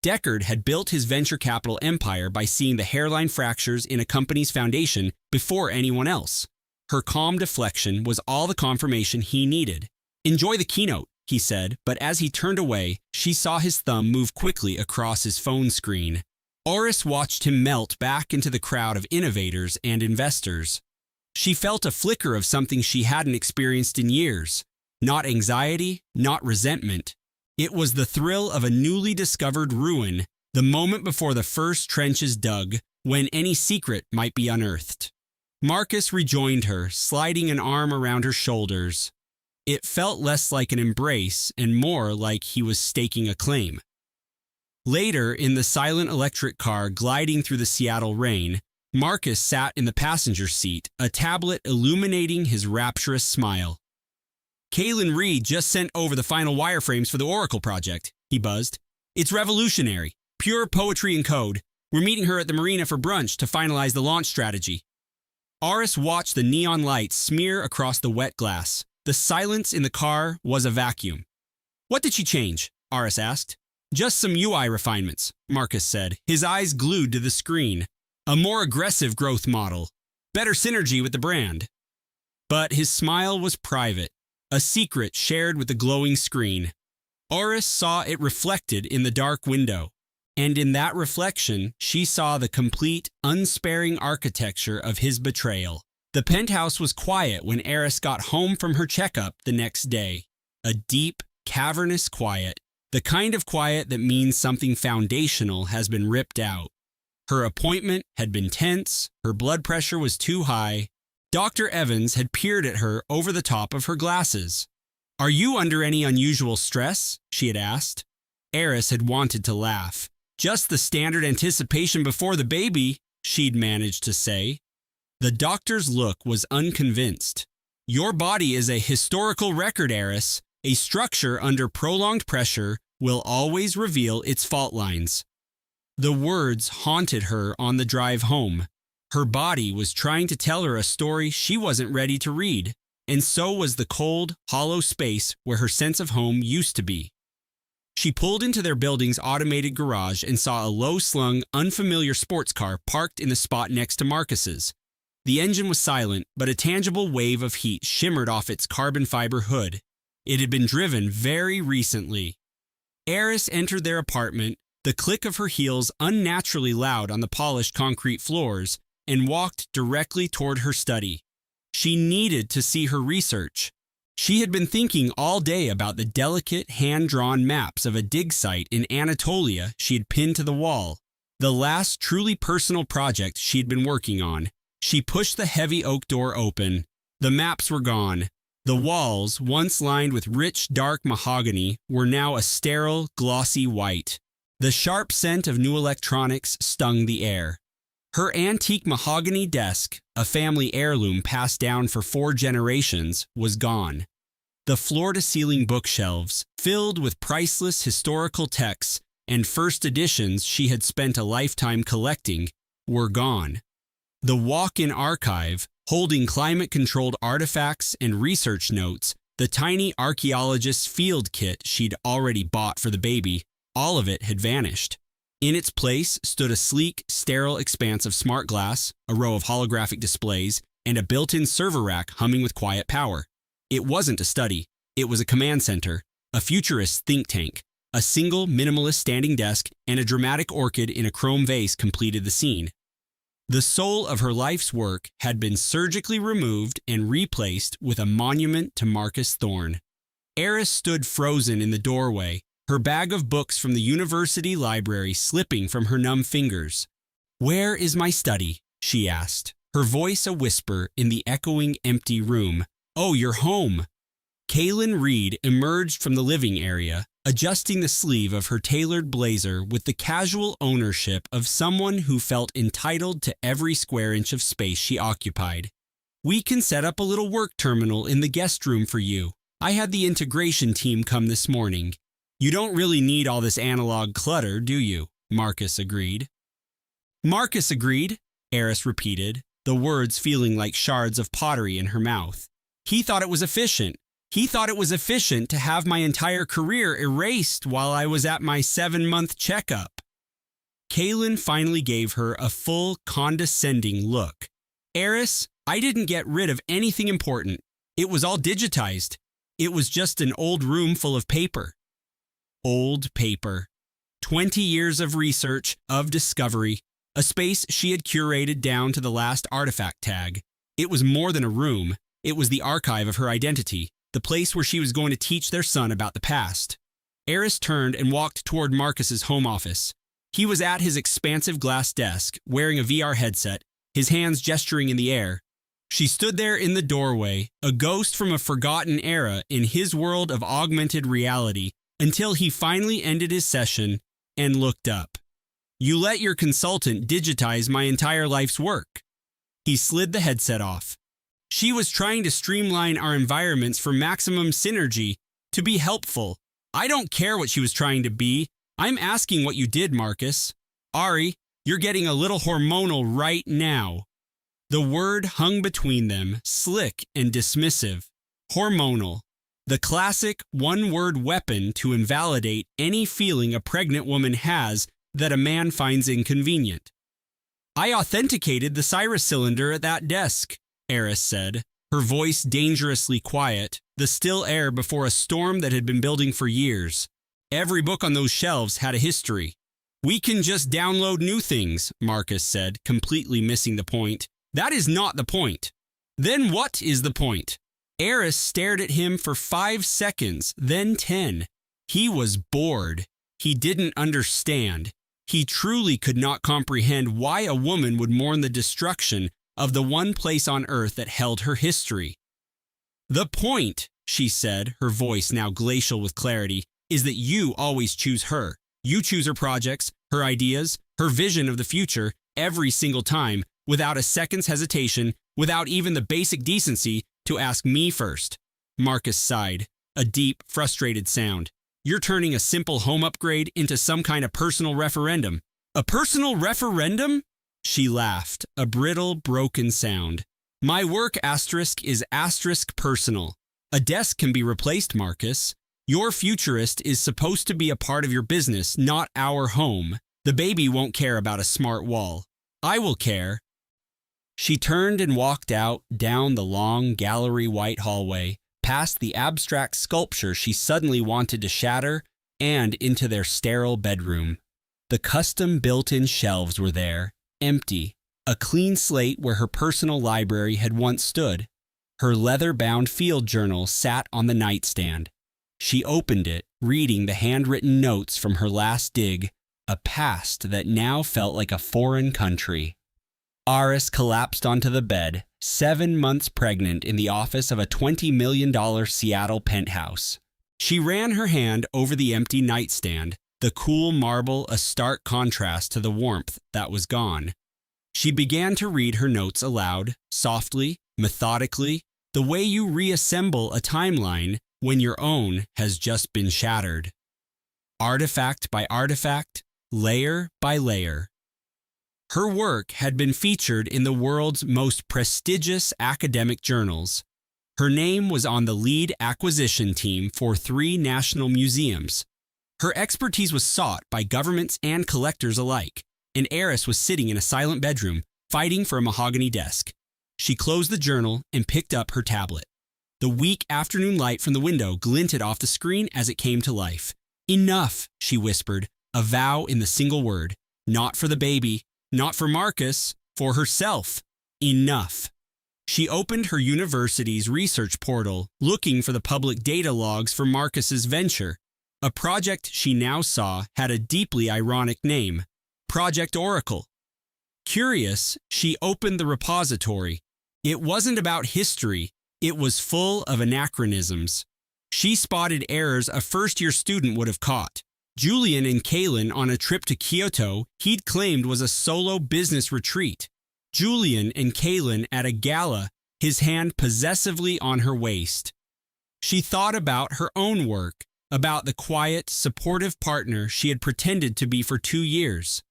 Deckard had built his venture capital empire by seeing the hairline fractures in a company's foundation before anyone else. Her calm deflection was all the confirmation he needed. Enjoy the keynote, he said, but as he turned away, she saw his thumb move quickly across his phone screen. Oris watched him melt back into the crowd of innovators and investors. She felt a flicker of something she hadn't experienced in years. Not anxiety, not resentment. It was the thrill of a newly discovered ruin, the moment before the first trench is dug, when any secret might be unearthed. Marcus rejoined her, sliding an arm around her shoulders. It felt less like an embrace and more like he was staking a claim. Later, in the silent electric car gliding through the Seattle rain, Marcus sat in the passenger seat, a tablet illuminating his rapturous smile. Kaylin Reed just sent over the final wireframes for the Oracle project, he buzzed. It's revolutionary, pure poetry and code. We're meeting her at the marina for brunch to finalize the launch strategy. Aris watched the neon lights smear across the wet glass. The silence in the car was a vacuum. "What did she change?" Aris asked. "Just some UI refinements," Marcus said, his eyes glued to the screen. "A more aggressive growth model. Better synergy with the brand." But his smile was private, a secret shared with the glowing screen. Aris saw it reflected in the dark window, and in that reflection, she saw the complete, unsparing architecture of his betrayal. The penthouse was quiet when Aris got home from her checkup the next day. A deep, cavernous quiet, the kind of quiet that means something foundational has been ripped out. Her appointment had been tense, her blood pressure was too high. Dr. Evans had peered at her over the top of her glasses. "Are you under any unusual stress?" she had asked. Aris had wanted to laugh. "Just the standard anticipation before the baby," she'd managed to say. The doctor's look was unconvinced. "Your body is a historical record, Aris. A structure under prolonged pressure will always reveal its fault lines." The words haunted her on the drive home. Her body was trying to tell her a story she wasn't ready to read, and so was the cold, hollow space where her sense of home used to be. She pulled into their building's automated garage and saw a low-slung, unfamiliar sports car parked in the spot next to Marcus's. The engine was silent, but a tangible wave of heat shimmered off its carbon fiber hood. It had been driven very recently. Aris entered their apartment, the click of her heels unnaturally loud on the polished concrete floors, and walked directly toward her study. She needed to see her research. She had been thinking all day about the delicate, hand-drawn maps of a dig site in Anatolia she had pinned to the wall, the last truly personal project she'd been working on. She pushed the heavy oak door open. The maps were gone. The walls, once lined with rich, dark mahogany, were now a sterile, glossy white. The sharp scent of new electronics stung the air. Her antique mahogany desk, a family heirloom passed down for 4 generations, was gone. The floor-to-ceiling bookshelves, filled with priceless historical texts and first editions she had spent a lifetime collecting, were gone. The walk-in archive, holding climate-controlled artifacts and research notes, the tiny archaeologist's field kit she'd already bought for the baby, all of it had vanished. In its place stood a sleek, sterile expanse of smart glass, a row of holographic displays, and a built-in server rack humming with quiet power. It wasn't a study. It was a command center, a futurist think tank. A single, minimalist standing desk and a dramatic orchid in a chrome vase completed the scene. The soul of her life's work had been surgically removed and replaced with a monument to Marcus Thorne. Aris stood frozen in the doorway, her bag of books from the university library slipping from her numb fingers. "Where is my study?" she asked, her voice a whisper in the echoing empty room. "Oh, you're home." Kaylin Reed emerged from the living area, adjusting the sleeve of her tailored blazer with the casual ownership of someone who felt entitled to every square inch of space she occupied. "We can set up a little work terminal in the guest room for you. I had the integration team come this morning. You don't really need all this analog clutter, do you?" Marcus agreed. "Marcus agreed," Aris repeated, the words feeling like shards of pottery in her mouth. "He thought it was efficient. He thought it was efficient to have my entire career erased while I was at my 7-month checkup." Kaylin finally gave her a full, condescending look. "Aris, I didn't get rid of anything important. It was all digitized. It was just an old room full of paper." Old paper. 20 years of research, of discovery, a space she had curated down to the last artifact tag. It was more than a room. It was the archive of her identity, the place where she was going to teach their son about the past. Aris turned and walked toward Marcus's home office. He was at his expansive glass desk, wearing a VR headset, his hands gesturing in the air. She stood there in the doorway, a ghost from a forgotten era in his world of augmented reality, until he finally ended his session and looked up. "You let your consultant digitize my entire life's work." He slid the headset off. "She was trying to streamline our environments for maximum synergy, to be helpful. I don't care what she was trying to be. I'm asking what you did, Marcus. Ari, you're getting a little hormonal right now." The word hung between them, slick and dismissive, hormonal, the classic one-word weapon to invalidate any feeling a pregnant woman has that a man finds inconvenient. "I authenticated the Cyrus cylinder at that desk," Eris said, her voice dangerously quiet, the still air before a storm that had been building for years. "Every book on those shelves had a history." "We can just download new things," Marcus said, completely missing the point. "That is not the point." "Then what is the point?" Eris stared at him for 5 seconds, then 10. He was bored. He didn't understand. He truly could not comprehend why a woman would mourn the destruction of the one place on earth that held her history. "The point," she said, her voice now glacial with clarity, "is that you always choose her. You choose her projects, her ideas, her vision of the future, every single time, without a second's hesitation, without even the basic decency to ask me first." Marcus sighed, a deep, frustrated sound. "You're turning a simple home upgrade into some kind of personal referendum." "A personal referendum?" She laughed, a brittle, broken sound. "My work is personal. A desk can be replaced, Marcus. Your futurist is supposed to be a part of your business, not our home. The baby won't care about a smart wall. I will care." She turned and walked out, down the long, gallery-white hallway, past the abstract sculpture she suddenly wanted to shatter, and into their sterile bedroom. The custom built-in shelves were there, empty, a clean slate where her personal library had once stood. Her leather-bound field journal sat on the nightstand. She opened it, reading the handwritten notes from her last dig, a past that now felt like a foreign country. Aris collapsed onto the bed, 7 months pregnant in the office of a $20 million Seattle penthouse. She ran her hand over the empty nightstand, the cool marble a stark contrast to the warmth that was gone. She began to read her notes aloud, softly, methodically, the way you reassemble a timeline when your own has just been shattered. Artifact by artifact, layer by layer. Her work had been featured in the world's most prestigious academic journals. Her name was on the lead acquisition team for 3 national museums. Her expertise was sought by governments and collectors alike, and Eris was sitting in a silent bedroom, fighting for a mahogany desk. She closed the journal and picked up her tablet. The weak afternoon light from the window glinted off the screen as it came to life. "Enough," she whispered, a vow in the single word. Not for the baby, not for Marcus, for herself. Enough. She opened her university's research portal, looking for the public data logs for Marcus's venture. A project she now saw had a deeply ironic name, Project Oracle. Curious, she opened the repository. It wasn't about history, it was full of anachronisms. She spotted errors a first-year student would have caught. Julian and Kaylin on a trip to Kyoto he'd claimed was a solo business retreat. Julian and Kaylin at a gala, his hand possessively on her waist. She thought about her own work, about the quiet, supportive partner she had pretended to be for 2 years.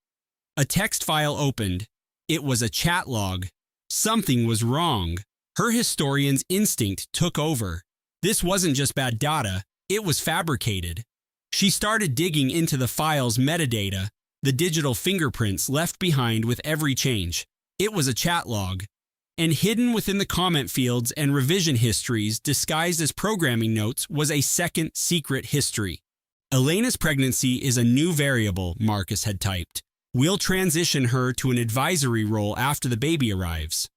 A text file opened. It was a chat log. Something was wrong. Her historian's instinct took over. This wasn't just bad data, it was fabricated. She started digging into the file's metadata, the digital fingerprints left behind with every change. It was a chat log. And hidden within the comment fields and revision histories disguised as programming notes was a second secret history. "Elena's pregnancy is a new variable," Marcus had typed. "We'll transition her to an advisory role after the baby arrives."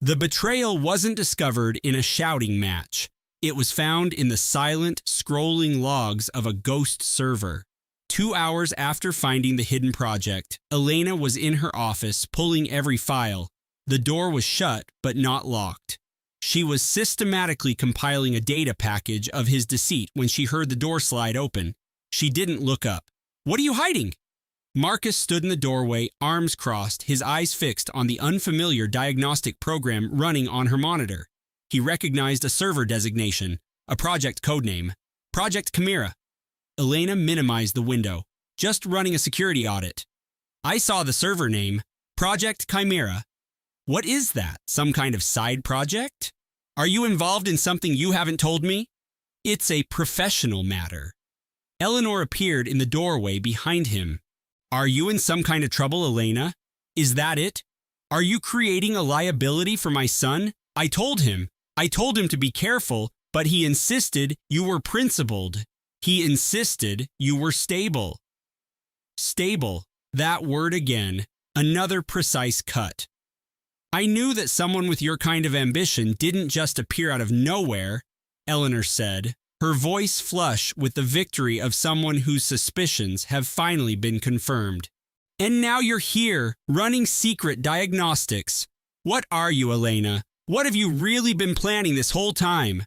The betrayal wasn't discovered in a shouting match. It was found in the silent, scrolling logs of a ghost server. 2 hours after finding the hidden project, Elena was in her office pulling every file. The door was shut, but not locked. She was systematically compiling a data package of his deceit when she heard the door slide open. She didn't look up. "What are you hiding?" Marcus stood in the doorway, arms crossed, his eyes fixed on the unfamiliar diagnostic program running on her monitor. He recognized a server designation, a project codename, Project Chimera. Elena minimized the window, just running a security audit. "I saw the server name, Project Chimera." What is that? Some kind of side project? Are you involved in something you haven't told me? It's a professional matter. Eleanor appeared in the doorway behind him. Are you in some kind of trouble, Elena? Is that it? Are you creating a liability for my son? I told him to be careful, but he insisted you were principled. He insisted you were stable. Stable, that word again, another precise cut. I knew that someone with your kind of ambition didn't just appear out of nowhere, Eleanor said, her voice flush with the victory of someone whose suspicions have finally been confirmed. And now you're here, running secret diagnostics. What are you, Elena? What have you really been planning this whole time?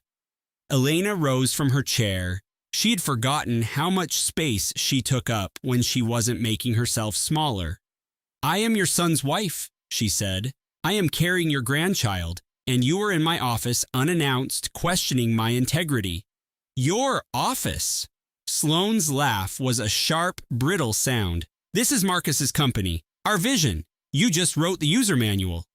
Elena rose from her chair. She had forgotten how much space she took up when she wasn't making herself smaller. I am your son's wife, she said. I am carrying your grandchild, and you are in my office unannounced, questioning my integrity. Your office? Sloane's laugh was a sharp, brittle sound. This is Marcus's company. Our vision. You just wrote the user manual.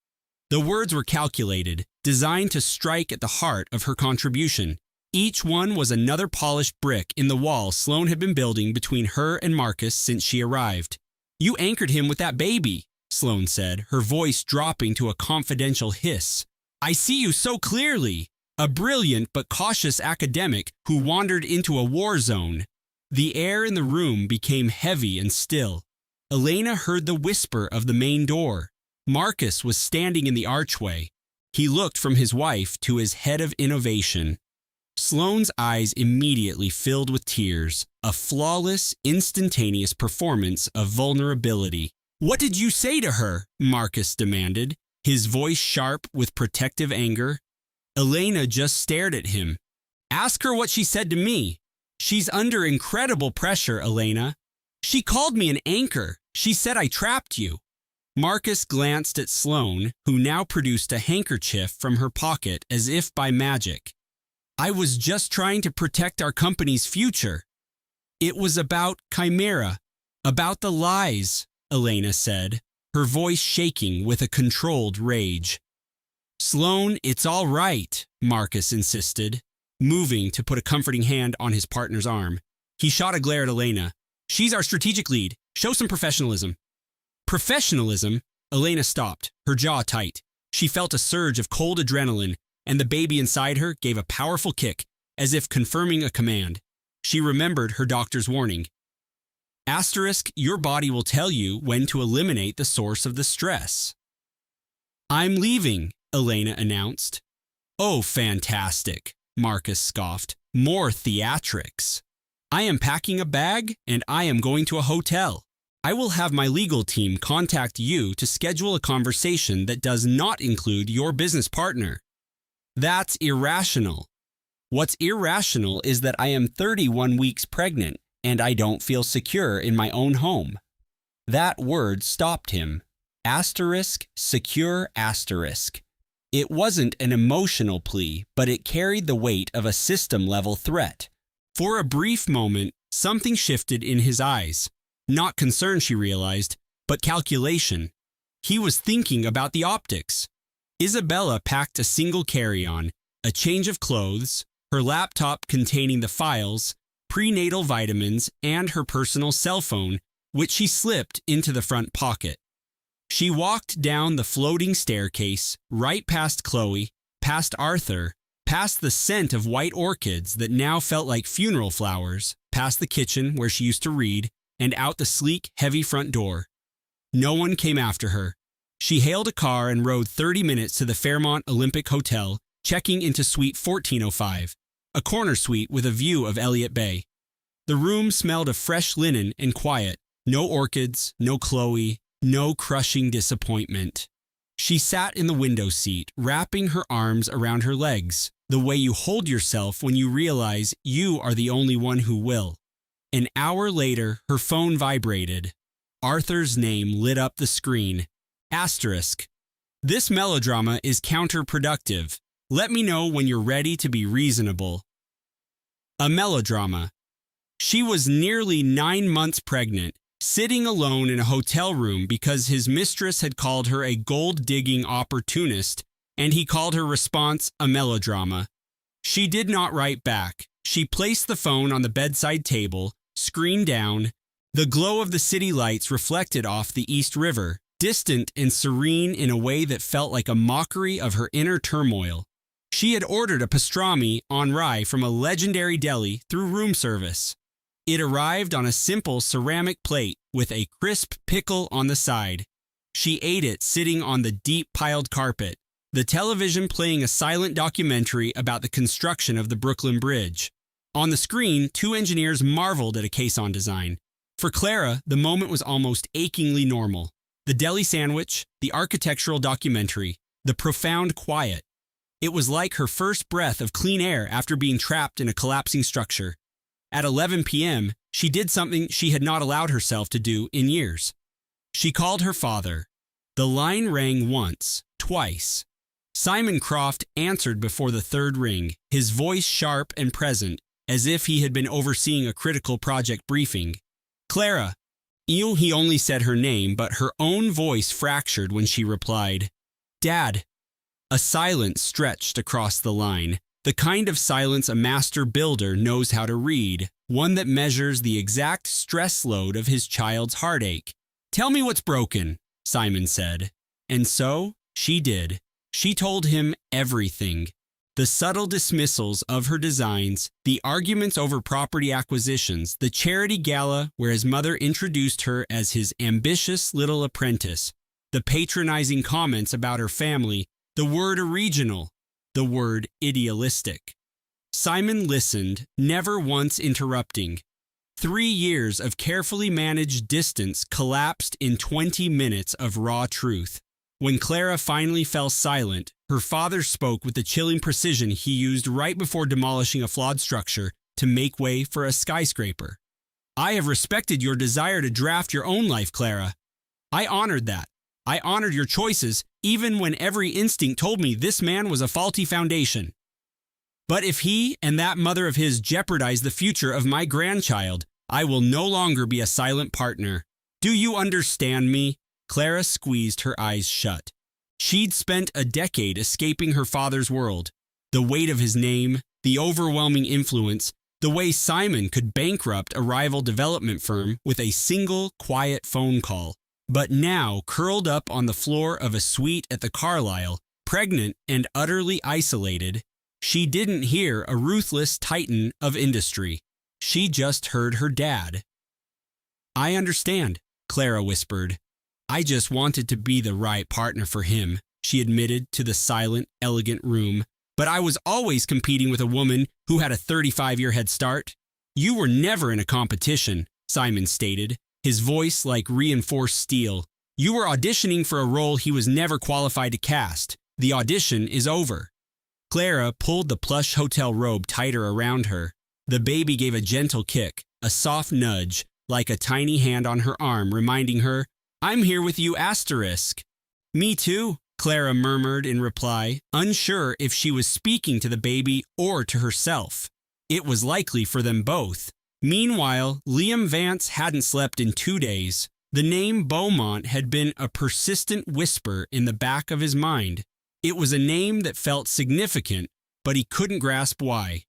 The words were calculated, designed to strike at the heart of her contribution. Each one was another polished brick in the wall Sloane had been building between her and Marcus since she arrived. You anchored him with that baby, Sloane said, her voice dropping to a confidential hiss. I see you so clearly. A brilliant but cautious academic who wandered into a war zone. The air in the room became heavy and still. Elena heard the whisper of the main door. Marcus was standing in the archway. He looked from his wife to his head of innovation. Sloane's eyes immediately filled with tears, a flawless, instantaneous performance of vulnerability. What did you say to her? Marcus demanded, his voice sharp with protective anger. Elena just stared at him. Ask her what she said to me. She's under incredible pressure, Elena. She called me an anchor. She said I trapped you. Marcus glanced at Sloane, who now produced a handkerchief from her pocket as if by magic. I was just trying to protect our company's future. It was about Chimera, about the lies, Elena said, her voice shaking with a controlled rage. Sloane, it's all right, Marcus insisted, moving to put a comforting hand on his partner's arm. He shot a glare at Elena. She's our strategic lead. Show some professionalism. Professionalism? Elena stopped, her jaw tight. She felt a surge of cold adrenaline, and the baby inside her gave a powerful kick, as if confirming a command. She remembered her doctor's warning. Asterisk, your body will tell you when to eliminate the source of the stress. I'm leaving, Elena announced. Oh, fantastic, Marcus scoffed. More theatrics. I am packing a bag, and I am going to a hotel. I will have my legal team contact you to schedule a conversation that does not include your business partner. That's irrational. What's irrational is that I am 31 weeks pregnant, and I don't feel secure in my own home. That word stopped him. Asterisk, secure asterisk. It wasn't an emotional plea, but it carried the weight of a system-level threat. For a brief moment, something shifted in his eyes. Not concern, she realized, but calculation. He was thinking about the optics. Isabella packed a single carry-on, a change of clothes, her laptop containing the files, prenatal vitamins, and her personal cell phone, which she slipped into the front pocket. She walked down the floating staircase, right past Chloe, past Arthur, past the scent of white orchids that now felt like funeral flowers, past the kitchen where she used to read, and out the sleek, heavy front door. No one came after her. She hailed a car and rode 30 minutes to the Fairmont Olympic Hotel, checking into Suite 1405, a corner suite with a view of Elliott Bay. The room smelled of fresh linen and quiet. No orchids, no Chloe, no crushing disappointment. She sat in the window seat, wrapping her arms around her legs, the way you hold yourself when you realize you are the only one who will. An hour later, her phone vibrated. Arthur's name lit up the screen. Asterisk. This melodrama is counterproductive. Let me know when you're ready to be reasonable. A melodrama. She was nearly 9 months pregnant, sitting alone in a hotel room because his mistress had called her a gold-digging opportunist, and he called her response a melodrama. She did not write back. She placed the phone on the bedside table, screen down. The glow of the city lights reflected off the East River, distant and serene in a way that felt like a mockery of her inner turmoil. She had ordered a pastrami on rye from a legendary deli through room service. It arrived on a simple ceramic plate with a crisp pickle on the side. She ate it sitting on the deep piled carpet, the television playing a silent documentary about the construction of the Brooklyn Bridge. On the screen, two engineers marveled at a caisson design. For Clara, the moment was almost achingly normal. The deli sandwich, the architectural documentary, the profound quiet. It was like her first breath of clean air after being trapped in a collapsing structure. At 11 p.m., she did something she had not allowed herself to do in years. She called her father. The line rang once, twice. Simon Croft answered before the third ring, his voice sharp and present, as if he had been overseeing a critical project briefing. Clara. He only said her name, but her own voice fractured when she replied, Dad. A silence stretched across the line, the kind of silence a master builder knows how to read, one that measures the exact stress load of his child's heartache. Tell me what's broken, Simon said. And so, she did. She told him everything. The subtle dismissals of her designs, the arguments over property acquisitions, the charity gala where his mother introduced her as his ambitious little apprentice, the patronizing comments about her family, the word original, the word idealistic. Simon listened, never once interrupting. 3 years of carefully managed distance collapsed in 20 minutes of raw truth. When Clara finally fell silent, her father spoke with the chilling precision he used right before demolishing a flawed structure to make way for a skyscraper. I have respected your desire to draft your own life, Clara. I honored that. I honored your choices, even when every instinct told me this man was a faulty foundation. But if he and that mother of his jeopardize the future of my grandchild, I will no longer be a silent partner. Do you understand me? Clara squeezed her eyes shut. She'd spent a decade escaping her father's world. The weight of his name, the overwhelming influence, the way Simon could bankrupt a rival development firm with a single quiet phone call. But now, curled up on the floor of a suite at the Carlyle, pregnant and utterly isolated, she didn't hear a ruthless titan of industry. She just heard her dad. I understand, Clara whispered. I just wanted to be the right partner for him, she admitted to the silent, elegant room. But I was always competing with a woman who had a 35-year head start. You were never in a competition, Simon stated, his voice like reinforced steel. You were auditioning for a role he was never qualified to cast. The audition is over. Clara pulled the plush hotel robe tighter around her. The baby gave a gentle kick, a soft nudge, like a tiny hand on her arm, reminding her, I'm here with you, asterisk. Me too, Clara murmured in reply, unsure if she was speaking to the baby or to herself. It was likely for them both. Meanwhile, Liam Vance hadn't slept in 2 days. The name Beaumont had been a persistent whisper in the back of his mind. It was a name that felt significant, but he couldn't grasp why.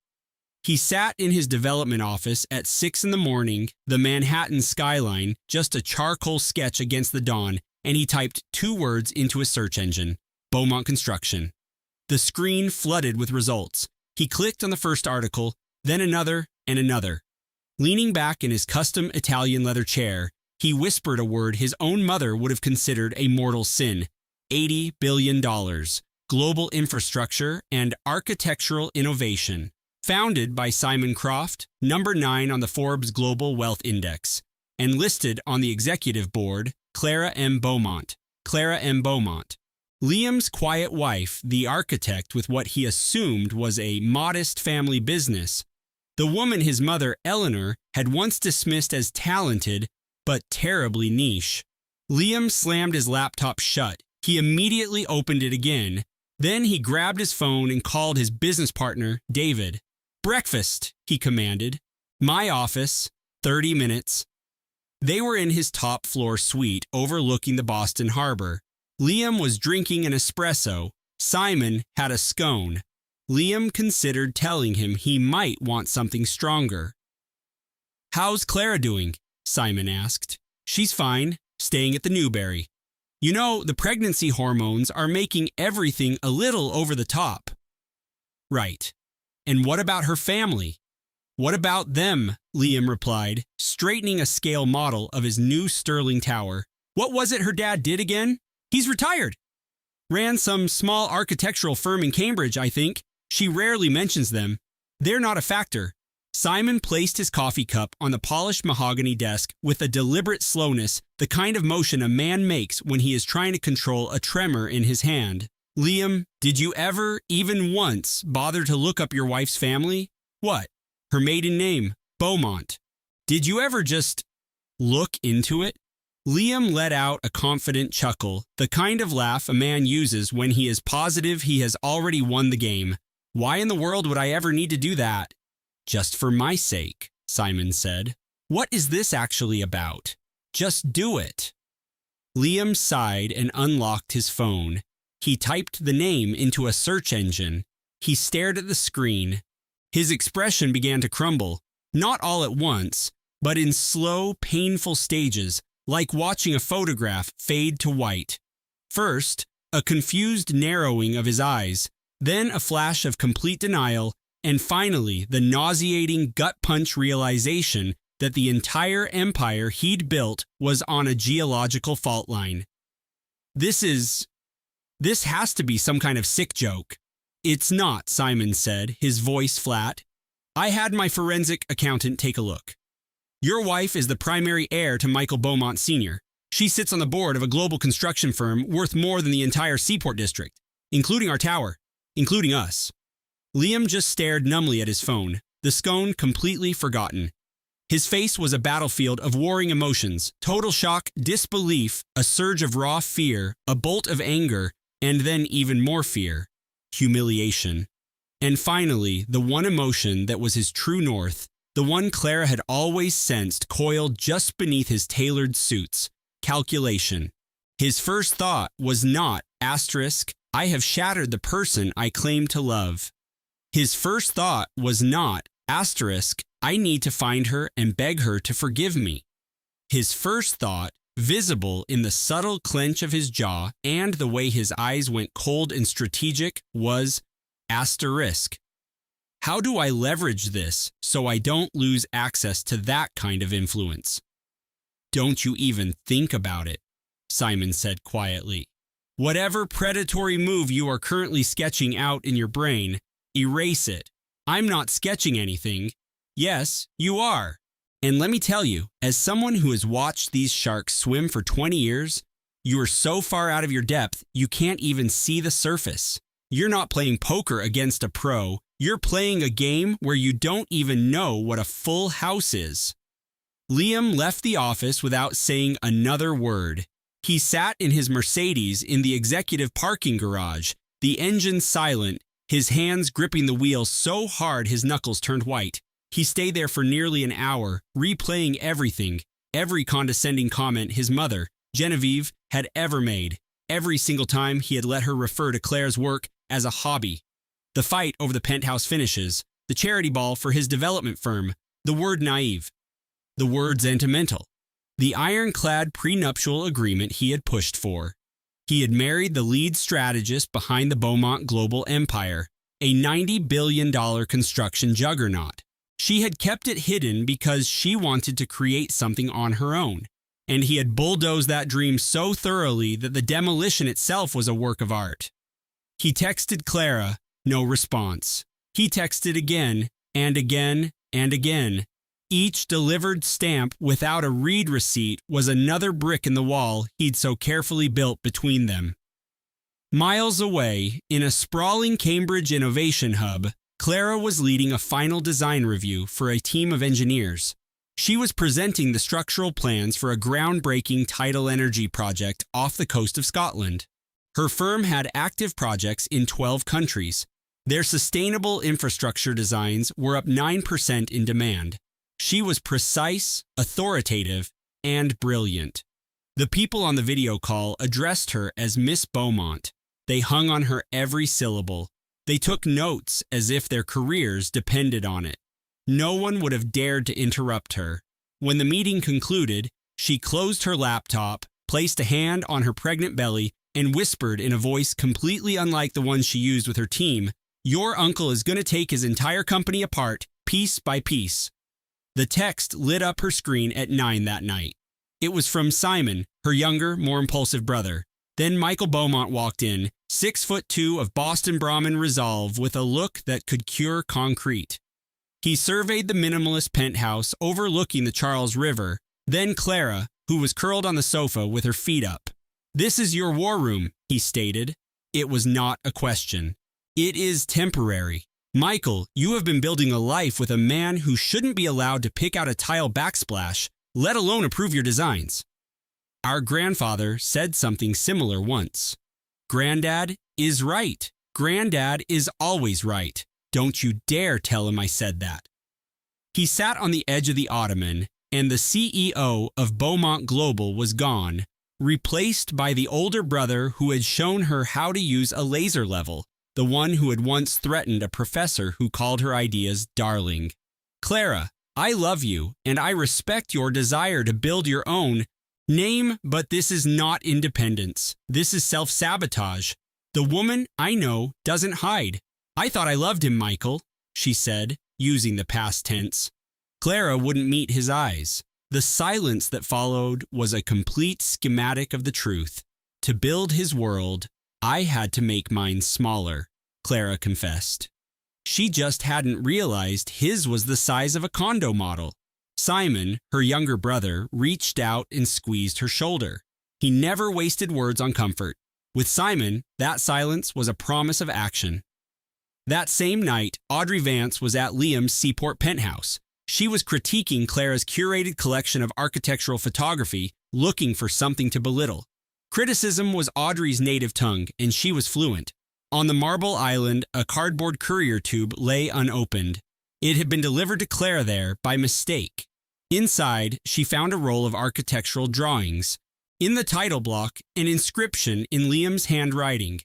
He sat in his development office at 6 a.m, the Manhattan skyline, just a charcoal sketch against the dawn, and he typed 2 words into a search engine, Beaumont Construction. The screen flooded with results. He clicked on the first article, then another and another. Leaning back in his custom Italian leather chair, he whispered a word his own mother would have considered a mortal sin, $80 billion, global infrastructure and architectural innovation. Founded by Simon Croft, number 9 on the Forbes Global Wealth Index, and listed on the executive board, Clara M. Beaumont. Clara M. Beaumont. Liam's quiet wife, the architect with what he assumed was a modest family business. The woman his mother, Eleanor, had once dismissed as talented, but terribly niche. Liam slammed his laptop shut. He immediately opened it again. Then he grabbed his phone and called his business partner, David. Breakfast, he commanded. My office, 30 minutes. They were in his top floor suite overlooking the Boston Harbor. Liam was drinking an espresso. Simon had a scone. Liam considered telling him he might want something stronger. "How's Clara doing?" Simon asked. "She's fine, staying at the Newberry. You know, the pregnancy hormones are making everything a little over the top." "Right. And what about her family?" "What about them?" Liam replied, straightening a scale model of his new Sterling Tower. "What was it her dad did again?" "He's retired. Ran some small architectural firm in Cambridge, I think. She rarely mentions them. They're not a factor." Simon placed his coffee cup on the polished mahogany desk with a deliberate slowness, the kind of motion a man makes when he is trying to control a tremor in his hand. "Liam, did you ever, even once, bother to look up your wife's family?" "What?" "Her maiden name, Beaumont. Did you ever just look into it?" Liam let out a confident chuckle, the kind of laugh a man uses when he is positive he has already won the game. "Why in the world would I ever need to do that?" "Just for my sake," Simon said. "What is this actually about? Just do it." Liam sighed and unlocked his phone. He typed the name into a search engine. He stared at the screen. His expression began to crumble, not all at once, but in slow, painful stages, like watching a photograph fade to white. First, a confused narrowing of his eyes, then a flash of complete denial, and finally the nauseating gut-punch realization that the entire empire he'd built was on a geological fault line. This has to be some kind of sick joke." "It's not," Simon said, his voice flat. "I had my forensic accountant take a look. Your wife is the primary heir to Michael Beaumont Sr. She sits on the board of a global construction firm worth more than the entire Seaport District, including our tower, including us." Liam just stared numbly at his phone, the scone completely forgotten. His face was a battlefield of warring emotions: total shock, disbelief, a surge of raw fear, a bolt of anger, and then even more fear: humiliation. And finally, the one emotion that was his true north, the one Clara had always sensed coiled just beneath his tailored suits: calculation. His first thought was not, "I have shattered the person I claim to love." His first thought was not, "I need to find her and beg her to forgive me." His first thought, visible in the subtle clench of his jaw and the way his eyes went cold and strategic, was, "How do I leverage this so I don't lose access to that kind of influence?" "Don't you even think about it," Simon said quietly. "Whatever predatory move you are currently sketching out in your brain, erase it. I'm not sketching anything. Yes, you are. And let me tell you, as someone who has watched these sharks swim for 20 years, you are so far out of your depth you can't even see the surface. You're not playing poker against a pro. You're playing a game where you don't even know what a full house is." Liam left the office without saying another word. He sat in his Mercedes in the executive parking garage, the engine silent, his hands gripping the wheel so hard his knuckles turned white. He stayed there for nearly an hour, replaying everything, every condescending comment his mother, Genevieve, had ever made, every single time he had let her refer to Claire's work as a hobby. The fight over the penthouse finishes, the charity ball for his development firm, the word naive, the word sentimental, the ironclad prenuptial agreement he had pushed for. He had married the lead strategist behind the Beaumont global empire, a $90 billion construction juggernaut. She had kept it hidden because she wanted to create something on her own, and he had bulldozed that dream so thoroughly that the demolition itself was a work of art. He texted Clara, no response. He texted again and again and again. Each delivered stamp without a read receipt was another brick in the wall he'd so carefully built between them. Miles away, in a sprawling Cambridge innovation hub, Clara was leading a final design review for a team of engineers. She was presenting the structural plans for a groundbreaking tidal energy project off the coast of Scotland. Her firm had active projects in 12 countries. Their sustainable infrastructure designs were up 9% in demand. She was precise, authoritative, and brilliant. The people on the video call addressed her as Miss Beaumont. They hung on her every syllable. They took notes as if their careers depended on it. No one would have dared to interrupt her. When the meeting concluded, she closed her laptop, placed a hand on her pregnant belly, and whispered in a voice completely unlike the one she used with her team, "Your uncle is going to take his entire company apart, piece by piece." The text lit up her screen at 9 that night. It was from Simon, her younger, more impulsive brother. Then Michael Beaumont walked in, 6'2" of Boston Brahmin resolve with a look that could cure concrete. He surveyed the minimalist penthouse overlooking the Charles River, then Clara, who was curled on the sofa with her feet up. "This is your war room," he stated. It was not a question. "It is temporary. Michael, you have been building a life with a man who shouldn't be allowed to pick out a tile backsplash, let alone approve your designs." Our grandfather said something similar once. Granddad is right. Granddad is always right. Don't you dare tell him I said that. He sat on the edge of the ottoman, and the CEO of Beaumont Global was gone, replaced by the older brother who had shown her how to use a laser level, the one who had once threatened a professor who called her ideas darling. "Clara, I love you, and I respect your desire to build your own name, but this is not independence. This is self-sabotage. The woman I know doesn't hide. I thought I loved him, Michael," she said, using the past tense. Clara wouldn't meet his eyes. The silence that followed was a complete schematic of the truth. To build his world, I had to make mine smaller, Clara confessed. She just hadn't realized his was the size of a condo model. Simon, her younger brother, reached out and squeezed her shoulder. He never wasted words on comfort. With Simon, that silence was a promise of action. That same night, Audrey Vance was at Liam's Seaport penthouse. She was critiquing Clara's curated collection of architectural photography, looking for something to belittle. Criticism was Audrey's native tongue, and she was fluent. On the marble island, a cardboard courier tube lay unopened. It had been delivered to Clara there by mistake. Inside, she found a roll of architectural drawings. In the title block, an inscription in Liam's handwriting.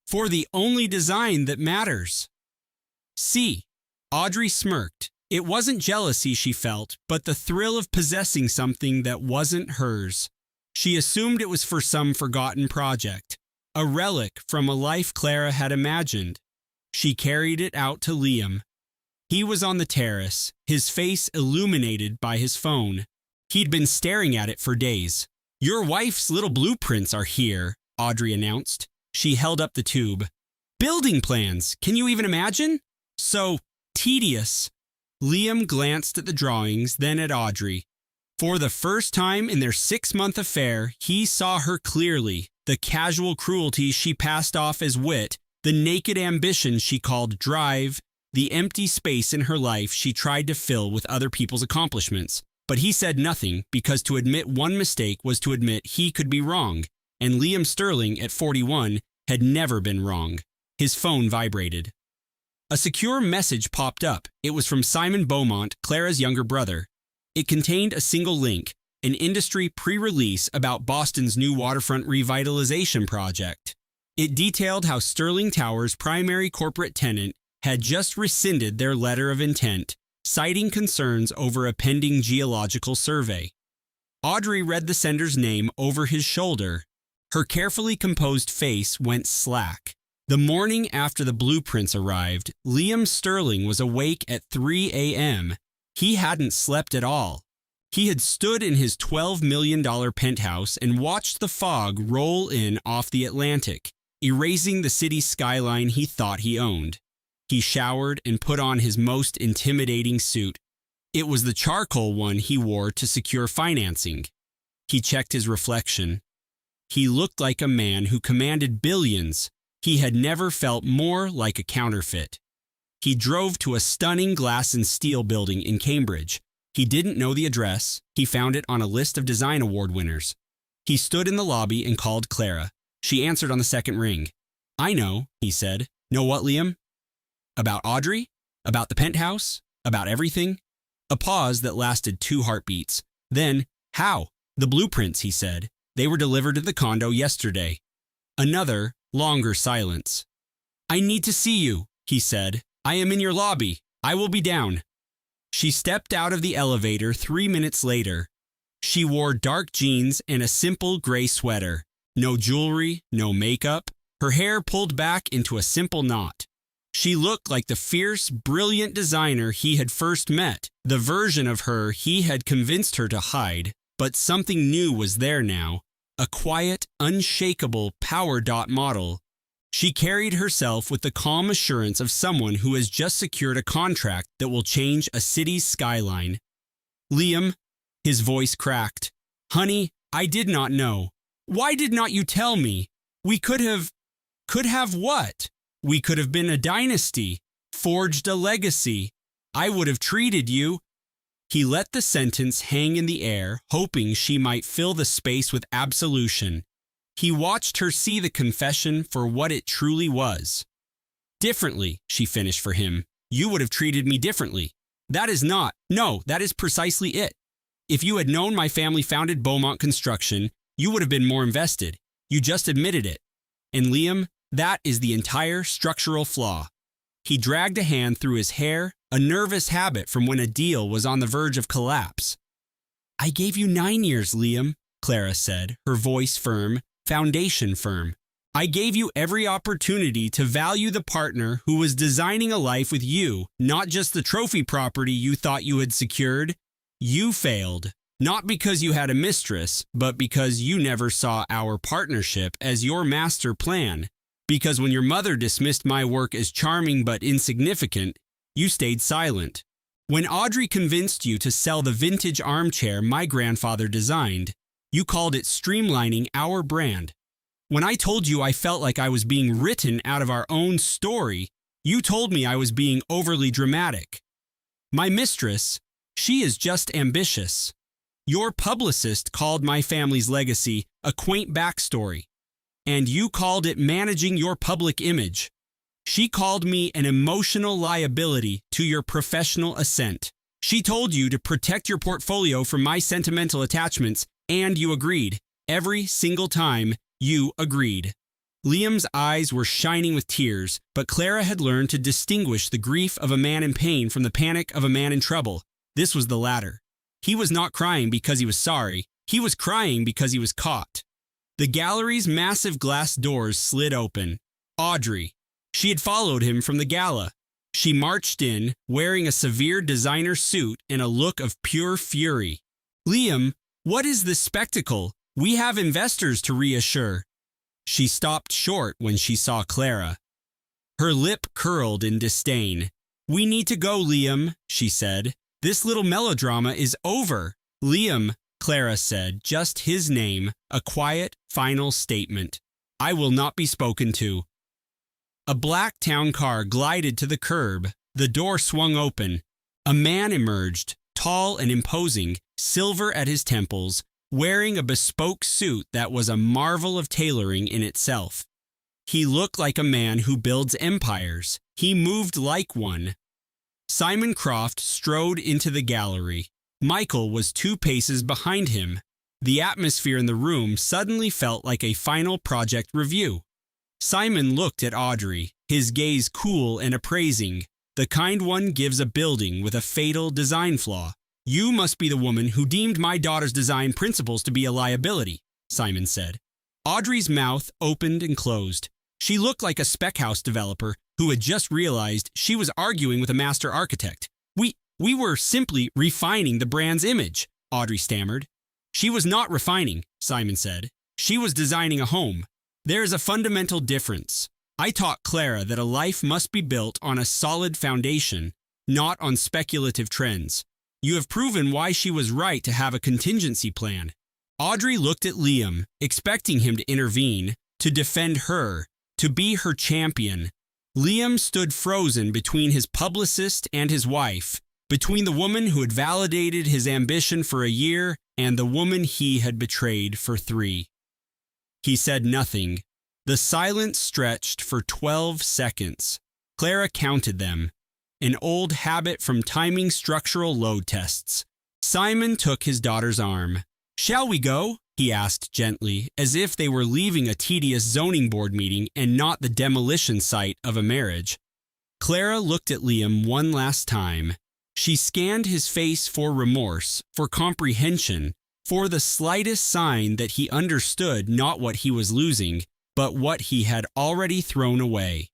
"For the only design that matters." See, Audrey smirked. It wasn't jealousy she felt, but the thrill of possessing something that wasn't hers. She assumed it was for some forgotten project, a relic from a life Clara had imagined. She carried it out to Liam. He was on the terrace, his face illuminated by his phone. He'd been staring at it for days. "Your wife's little blueprints are here," Audrey announced. She held up the tube. "Building plans, can you even imagine? So tedious." Liam glanced at the drawings, then at Audrey. For the first time in their 6-month affair, he saw her clearly, the casual cruelty she passed off as wit, the naked ambition she called drive, the empty space in her life she tried to fill with other people's accomplishments. But he said nothing, because to admit one mistake was to admit he could be wrong, and Liam Sterling, at 41, had never been wrong. His phone vibrated. A secure message popped up. It was from Simon Beaumont, Clara's younger brother. It contained a single link, an industry pre-release about Boston's new waterfront revitalization project. It detailed how Sterling Tower's primary corporate tenant had just rescinded their letter of intent, citing concerns over a pending geological survey. Audrey read the sender's name over his shoulder. Her carefully composed face went slack. The morning after the blueprints arrived, Liam Sterling was awake at 3 a.m. He hadn't slept at all. He had stood in his $12 million penthouse and watched the fog roll in off the Atlantic, erasing the city's skyline he thought he owned. He showered and put on his most intimidating suit. It was the charcoal one he wore to secure financing. He checked his reflection. He looked like a man who commanded billions. He had never felt more like a counterfeit. He drove to a stunning glass and steel building in Cambridge. He didn't know the address. He found it on a list of design award winners. He stood in the lobby and called Clara. She answered on the second ring. "I know," he said. "Know what, Liam?" "About Audrey? About the penthouse? About everything?" A pause that lasted 2 heartbeats. Then, How? The blueprints, he said. They were delivered to the condo yesterday. Another, longer silence. I need to see you, he said. I am in your lobby. I will be down. She stepped out of the elevator 3 minutes later. She wore dark jeans and a simple gray sweater. No jewelry, no makeup. Her hair pulled back into a simple knot. She looked like the fierce, brilliant designer he had first met, the version of her he had convinced her to hide. But something new was there now, a quiet, unshakable power dot model. She carried herself with the calm assurance of someone who has just secured a contract that will change a city's skyline. Liam, his voice cracked. Honey, I did not know. Why did not you tell me? We could have what? We could have been a dynasty, forged a legacy. I would have treated you. He let the sentence hang in the air, hoping she might fill the space with absolution. He watched her see the confession for what it truly was. Differently, she finished for him. You would have treated me differently. That is precisely it. If you had known my family founded Beaumont Construction, you would have been more invested. You just admitted it. And Liam, that is the entire structural flaw. He dragged a hand through his hair, a nervous habit from when a deal was on the verge of collapse. I gave you 9 years, Liam, Clara said, her voice firm, foundation firm. I gave you every opportunity to value the partner who was designing a life with you, not just the trophy property you thought you had secured. You failed, not because you had a mistress, but because you never saw our partnership as your master plan. Because when your mother dismissed my work as charming but insignificant, you stayed silent. When Audrey convinced you to sell the vintage armchair my grandfather designed, you called it streamlining our brand. When I told you I felt like I was being written out of our own story, you told me I was being overly dramatic. My mistress, she is just ambitious. Your publicist called my family's legacy a quaint backstory, and you called it managing your public image. She called me an emotional liability to your professional ascent. She told you to protect your portfolio from my sentimental attachments, and you agreed. Every single time, you agreed. Liam's eyes were shining with tears, but Clara had learned to distinguish the grief of a man in pain from the panic of a man in trouble. This was the latter. He was not crying because he was sorry. He was crying because he was caught. The gallery's massive glass doors slid open. Audrey. She had followed him from the gala. She marched in, wearing a severe designer suit and a look of pure fury. Liam, what is this spectacle? We have investors to reassure. She stopped short when she saw Clara. Her lip curled in disdain. We need to go, Liam, she said. This little melodrama is over. Liam, Clara said, just his name, a quiet, final statement. I will not be spoken to. A black town car glided to the curb. The door swung open. A man emerged, tall and imposing, silver at his temples, wearing a bespoke suit that was a marvel of tailoring in itself. He looked like a man who builds empires. He moved like one. Simon Croft strode into the gallery. Michael was 2 paces behind him. The atmosphere in the room suddenly felt like a final project review. Simon looked at Audrey, his gaze cool and appraising, the kind one gives a building with a fatal design flaw. You must be the woman who deemed my daughter's design principles to be a liability, Simon said. Audrey's mouth opened and closed. She looked like a spec house developer who had just realized she was arguing with a master architect. We were simply refining the brand's image, Audrey stammered. She was not refining, Simon said. She was designing a home. There is a fundamental difference. I taught Clara that a life must be built on a solid foundation, not on speculative trends. You have proven why she was right to have a contingency plan. Audrey looked at Liam, expecting him to intervene, to defend her, to be her champion. Liam stood frozen between his publicist and his wife, between the woman who had validated his ambition for a year and the woman he had betrayed for 3. He said nothing. The silence stretched for 12 seconds. Clara counted them, an old habit from timing structural load tests. Simon took his daughter's arm. "Shall we go?" he asked gently, as if they were leaving a tedious zoning board meeting and not the demolition site of a marriage. Clara looked at Liam one last time. She scanned his face for remorse, for comprehension, for the slightest sign that he understood not what he was losing, but what he had already thrown away.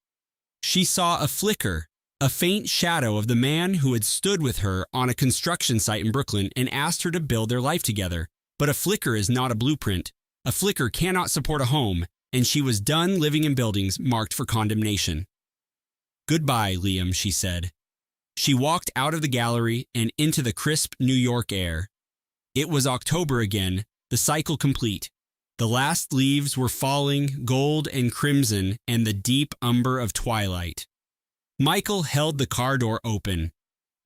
She saw a flicker, a faint shadow of the man who had stood with her on a construction site in Brooklyn and asked her to build their life together. But a flicker is not a blueprint. A flicker cannot support a home, and she was done living in buildings marked for condemnation. "Goodbye, Liam," she said. She walked out of the gallery and into the crisp New York air. It was October again, the cycle complete. The last leaves were falling, gold and crimson, and the deep umber of twilight. Michael held the car door open.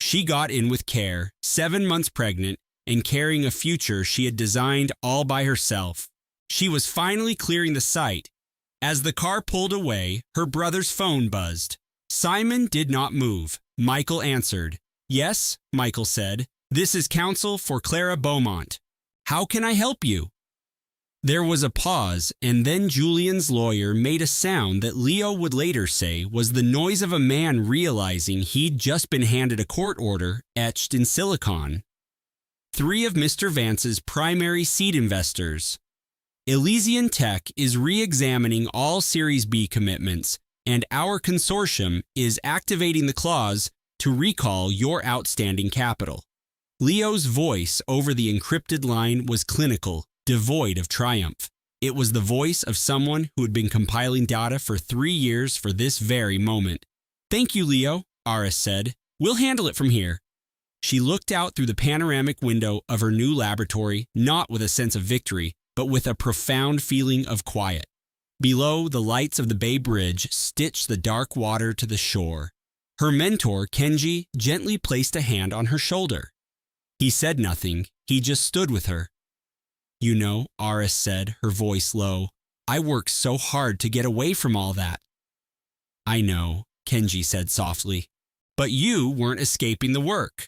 She got in with care, 7 months pregnant, and carrying a future she had designed all by herself. She was finally clearing the site. As the car pulled away, her brother's phone buzzed. Simon did not move. Michael answered. "Yes," Michael said. "This is counsel for Clara Beaumont. How can I help you?" There was a pause, and then Julian's lawyer made a sound that Leo would later say was the noise of a man realizing he'd just been handed a court order etched in silicon. 3 of Mr. Vance's primary seed investors. Elysian Tech is re-examining all Series B commitments, and our consortium is activating the clause to recall your outstanding capital. Leo's voice over the encrypted line was clinical, devoid of triumph. It was the voice of someone who had been compiling data for 3 years for this very moment. "Thank you, Leo," Aris said. "We'll handle it from here." She looked out through the panoramic window of her new laboratory, not with a sense of victory, but with a profound feeling of quiet. Below, the lights of the Bay Bridge stitched the dark water to the shore. Her mentor, Kenji, gently placed a hand on her shoulder. He said nothing. He just stood with her. "You know," Aris said, her voice low, "I worked so hard to get away from all that." "I know," Kenji said softly. "But you weren't escaping the work."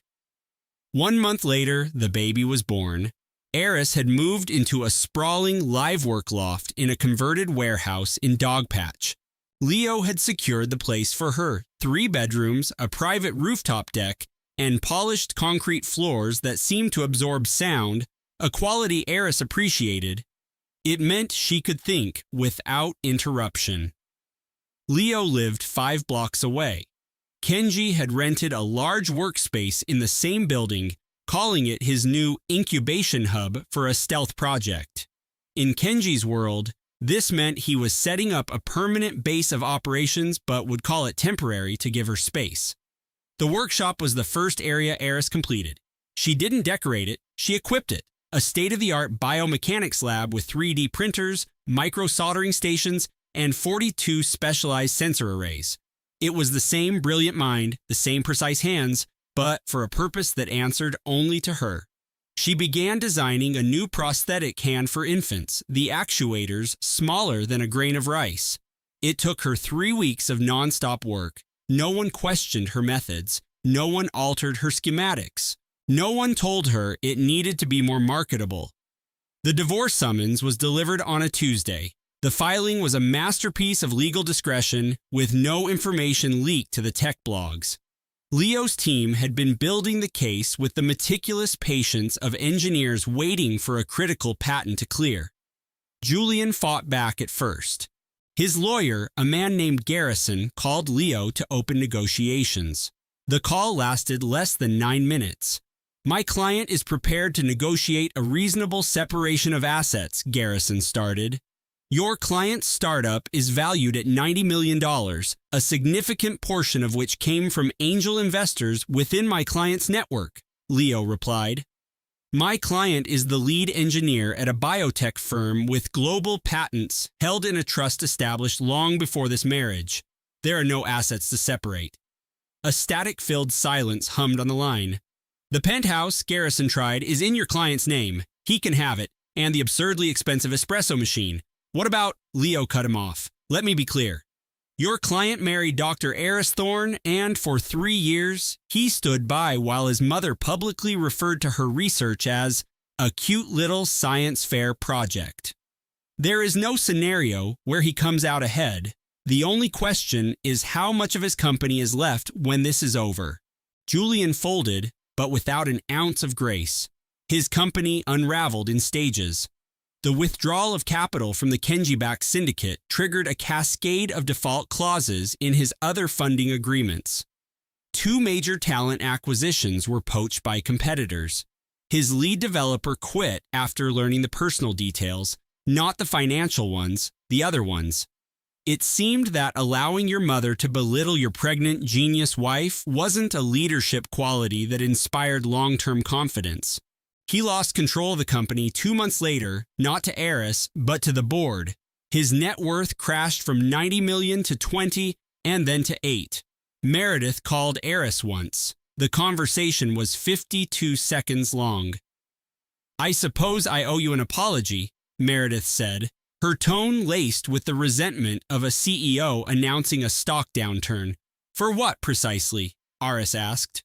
1 month later, the baby was born. Eris had moved into a sprawling live work loft in a converted warehouse in Dogpatch. Leo had secured the place for her, 3 bedrooms, a private rooftop deck, and polished concrete floors that seemed to absorb sound, a quality Eris appreciated. It meant she could think without interruption. Leo lived 5 blocks away. Kenji had rented a large workspace in the same building, calling it his new incubation hub for a stealth project. In Kenji's world, this meant he was setting up a permanent base of operations but would call it temporary to give her space. The workshop was the first area Eris completed. She didn't decorate it, she equipped it. A state-of-the-art biomechanics lab with 3D printers, micro-soldering stations, and 42 specialized sensor arrays. It was the same brilliant mind, the same precise hands, but for a purpose that answered only to her. She began designing a new prosthetic hand for infants, the actuators smaller than a grain of rice. It took her 3 weeks of non-stop work. No one questioned her methods. No one altered her schematics. No one told her it needed to be more marketable. The divorce summons was delivered on a Tuesday. The filing was a masterpiece of legal discretion, with no information leaked to the tech blogs. Leo's team had been building the case with the meticulous patience of engineers waiting for a critical patent to clear. Julian fought back at first. His lawyer, a man named Garrison, called Leo to open negotiations. The call lasted less than 9 minutes. "My client is prepared to negotiate a reasonable separation of assets," Garrison started. "Your client's startup is valued at $90 million, a significant portion of which came from angel investors within my client's network," Leo replied. "My client is the lead engineer at a biotech firm with global patents held in a trust established long before this marriage. There are no assets to separate." A static-filled silence hummed on the line. "The penthouse," Garrison tried, "is in your client's name. He can have it, and the absurdly expensive espresso machine. What about—" Leo cut him off. "Let me be clear. Your client married Dr. Eris Thorne, and for 3 years, he stood by while his mother publicly referred to her research as a cute little science fair project. There is no scenario where he comes out ahead. The only question is how much of his company is left when this is over. Julian folded, but without an ounce of grace. His company unraveled in stages. The withdrawal of capital from the Kenji-backed syndicate triggered a cascade of default clauses in his other funding agreements. 2 major talent acquisitions were poached by competitors. His lead developer quit after learning the personal details, not the financial ones, the other ones. It seemed that allowing your mother to belittle your pregnant genius wife wasn't a leadership quality that inspired long-term confidence. He lost control of the company 2 months later, not to Eris, but to the board. His net worth crashed from 90 million to 20 and then to 8. Meredith called Eris once. The conversation was 52 seconds long. "I suppose I owe you an apology," Meredith said, her tone laced with the resentment of a CEO announcing a stock downturn. "For what, precisely?" Eris asked.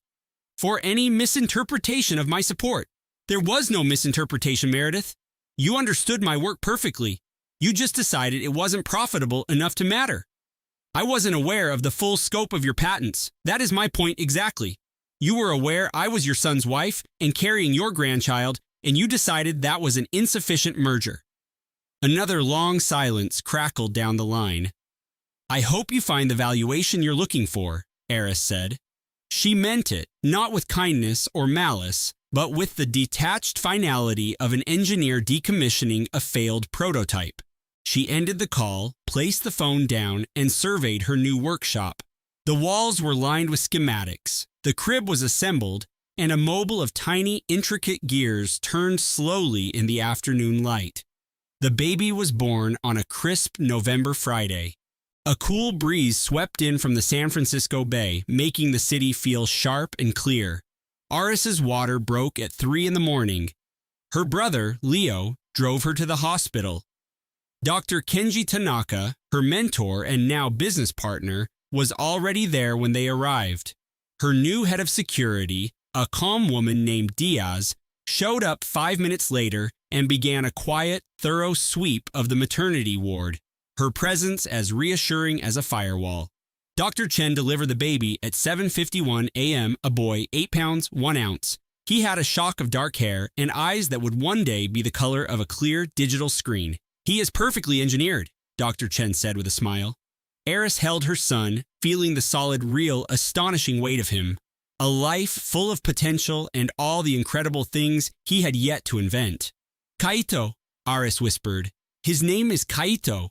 "For any misinterpretation of my support." "There was no misinterpretation, Meredith. You understood my work perfectly. You just decided it wasn't profitable enough to matter. I wasn't aware of the full scope of your patents. That is my point exactly. You were aware I was your son's wife and carrying your grandchild, and you decided that was an insufficient merger." Another long silence crackled down the line. "I hope you find the valuation you're looking for," Eris said. She meant it, not with kindness or malice, but with the detached finality of an engineer decommissioning a failed prototype. She ended the call, placed the phone down, and surveyed her new workshop. The walls were lined with schematics, the crib was assembled, and a mobile of tiny, intricate gears turned slowly in the afternoon light. The baby was born on a crisp November Friday. A cool breeze swept in from the San Francisco Bay, making the city feel sharp and clear. Aris's water broke at 3 in the morning. Her brother, Leo, drove her to the hospital. Dr. Kenji Tanaka, her mentor and now business partner, was already there when they arrived. Her new head of security, a calm woman named Diaz, showed up 5 minutes later and began a quiet, thorough sweep of the maternity ward, her presence as reassuring as a firewall. Dr. Chen delivered the baby at 7:51 a.m., a boy 8 pounds 1 ounce. He had a shock of dark hair and eyes that would one day be the color of a clear digital screen. "He is perfectly engineered," Dr. Chen said with a smile. Eris held her son, feeling the solid, real, astonishing weight of him. A life full of potential and all the incredible things he had yet to invent. "Kaito," Eris whispered. "His name is Kaito."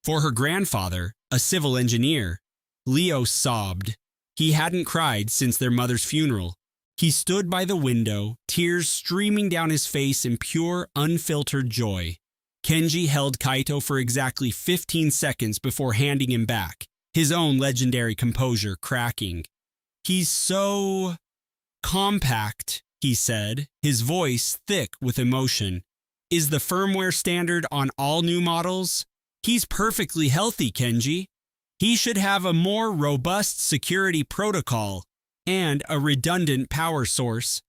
For her grandfather, a civil engineer. Leo sobbed. He hadn't cried since their mother's funeral. He stood by the window, tears streaming down his face in pure, unfiltered joy. Kenji held Kaito for exactly 15 seconds before handing him back, his own legendary composure cracking. "He's so compact," he said, his voice thick with emotion. "Is the firmware standard on all new models? He's perfectly healthy, Kenji. He should have a more robust security protocol and a redundant power source."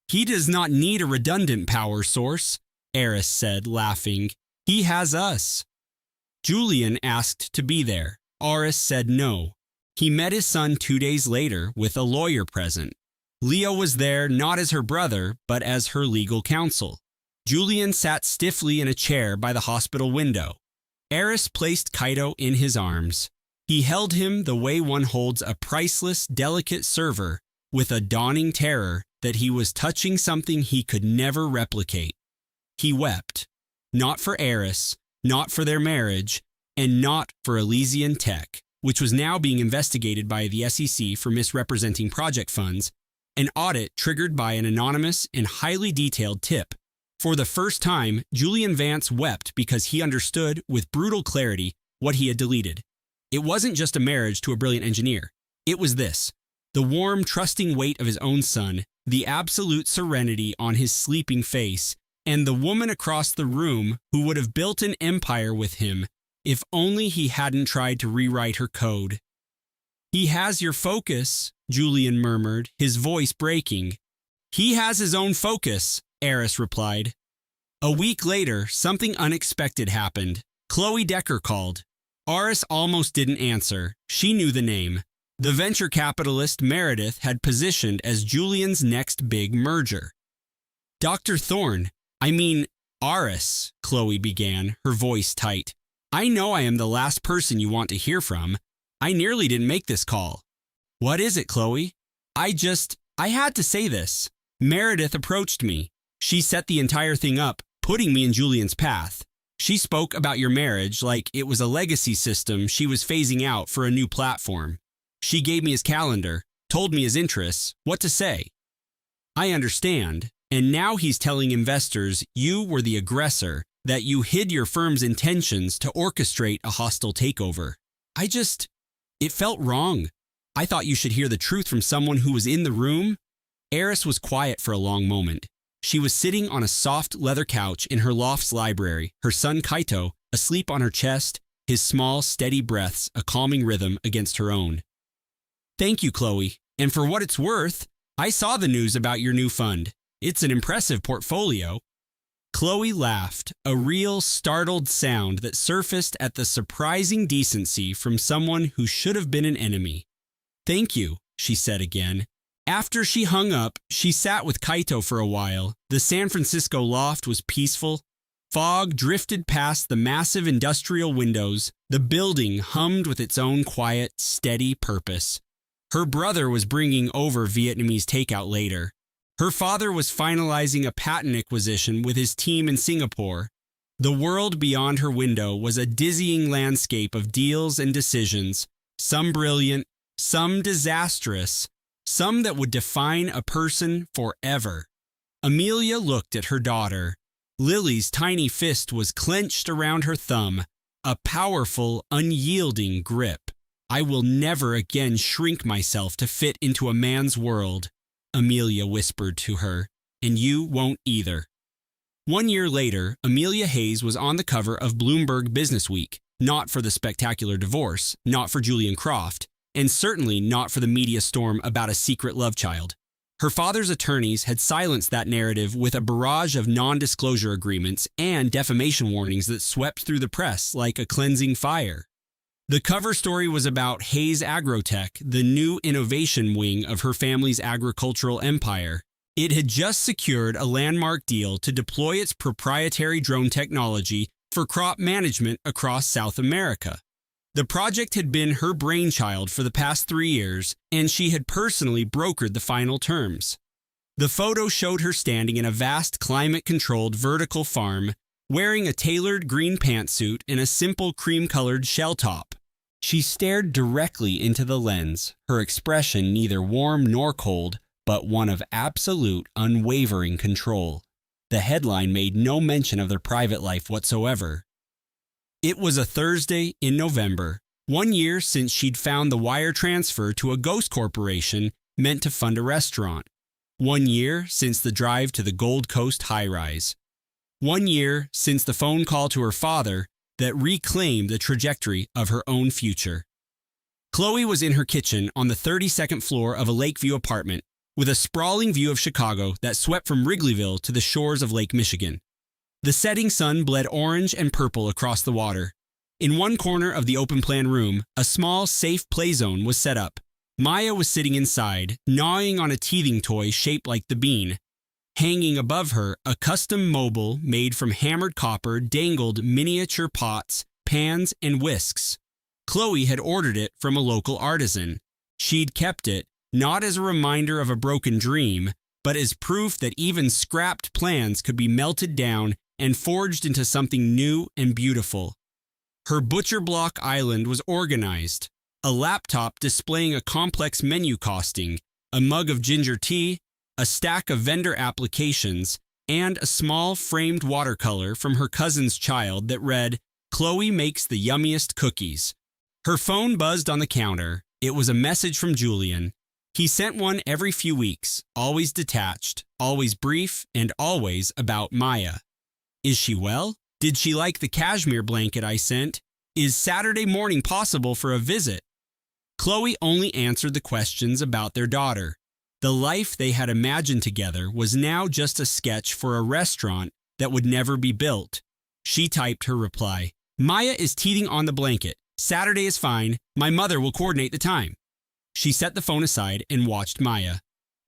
"He does not need a redundant power source," Eris said, laughing. "He has us." Julian asked to be there. Eris said no. He met his son 2 days later with a lawyer present. Leo was there not as her brother, but as her legal counsel. Julian sat stiffly in a chair by the hospital window. Eris placed Kaito in his arms. He held him the way one holds a priceless, delicate server, with a dawning terror that he was touching something he could never replicate. He wept. Not for Eris, not for their marriage, and not for Elysian Tech, which was now being investigated by the SEC for misrepresenting project funds, an audit triggered by an anonymous and highly detailed tip. For the first time, Julian Vance wept because he understood with brutal clarity what he had deleted. It wasn't just a marriage to a brilliant engineer. It was this: the warm, trusting weight of his own son, the absolute serenity on his sleeping face, and the woman across the room who would have built an empire with him if only he hadn't tried to rewrite her code. "He has your focus," Julian murmured, his voice breaking. "He has his own focus," Eris replied. A week later, something unexpected happened. Chloe Decker called. Eris almost didn't answer. She knew the name. The venture capitalist Meredith had positioned as Julian's next big merger. Dr. Thorne, Eris, Chloe began, her voice tight. I know I am the last person you want to hear from. I nearly didn't make this call. What is it, Chloe? I had to say this. Meredith approached me. She set the entire thing up, putting me in Julian's path. She spoke about your marriage like it was a legacy system she was phasing out for a new platform. She gave me his calendar, told me his interests, what to say. I understand, and now he's telling investors you were the aggressor, that you hid your firm's intentions to orchestrate a hostile takeover. It felt wrong. I thought you should hear the truth from someone who was in the room. Eris was quiet for a long moment. She was sitting on a soft leather couch in her loft's library, her son Kaito asleep on her chest, his small, steady breaths a calming rhythm against her own. Thank you, Chloe. And for what it's worth, I saw the news about your new fund. It's an impressive portfolio. Chloe laughed, a real startled sound that surfaced at the surprising decency from someone who should have been an enemy. Thank you, she said again. After she hung up, she sat with Kaito for a while. The San Francisco loft was peaceful. Fog drifted past the massive industrial windows. The building hummed with its own quiet, steady purpose. Her brother was bringing over Vietnamese takeout later. Her father was finalizing a patent acquisition with his team in Singapore. The world beyond her window was a dizzying landscape of deals and decisions, some brilliant, some disastrous, some that would define a person forever. Amelia looked at her daughter. Lily's tiny fist was clenched around her thumb, a powerful, unyielding grip. I will never again shrink myself to fit into a man's world, Amelia whispered to her, and you won't either. 1 year later, Amelia Hayes was on the cover of Bloomberg Businessweek, not for the spectacular divorce, not for Julian Croft, and certainly not for the media storm about a secret love child. Her father's attorneys had silenced that narrative with a barrage of non-disclosure agreements and defamation warnings that swept through the press like a cleansing fire. The cover story was about Hayes Agrotech, the new innovation wing of her family's agricultural empire. It had just secured a landmark deal to deploy its proprietary drone technology for crop management across South America. The project had been her brainchild for the past 3 years, and she had personally brokered the final terms. The photo showed her standing in a vast climate-controlled vertical farm, wearing a tailored green pantsuit and a simple cream-colored shell top. She stared directly into the lens, her expression neither warm nor cold, but one of absolute, unwavering control. The headline made no mention of their private life whatsoever. It was a Thursday in November, 1 year since she'd found the wire transfer to a ghost corporation meant to fund a restaurant. 1 year since the drive to the Gold Coast high-rise. 1 year since the phone call to her father that reclaimed the trajectory of her own future. Chloe was in her kitchen on the 32nd floor of a Lakeview apartment with a sprawling view of Chicago that swept from Wrigleyville to the shores of Lake Michigan. The setting sun bled orange and purple across the water. In one corner of the open-plan room, a small, safe play zone was set up. Maya was sitting inside, gnawing on a teething toy shaped like the bean. Hanging above her, a custom mobile made from hammered copper dangled miniature pots, pans, and whisks. Chloe had ordered it from a local artisan. She'd kept it, not as a reminder of a broken dream, but as proof that even scrapped plans could be melted down and forged into something new and beautiful. Her butcher block island was organized, a laptop displaying a complex menu costing, a mug of ginger tea, a stack of vendor applications, and a small framed watercolor from her cousin's child that read, "Chloe makes the yummiest cookies." Her phone buzzed on the counter. It was a message from Julian. He sent one every few weeks, always detached, always brief, and always about Maya. Is she well? Did she like the cashmere blanket I sent? Is Saturday morning possible for a visit? Chloe only answered the questions about their daughter. The life they had imagined together was now just a sketch for a restaurant that would never be built. She typed her reply. Maya is teething on the blanket. Saturday is fine. My mother will coordinate the time. She set the phone aside and watched Maya.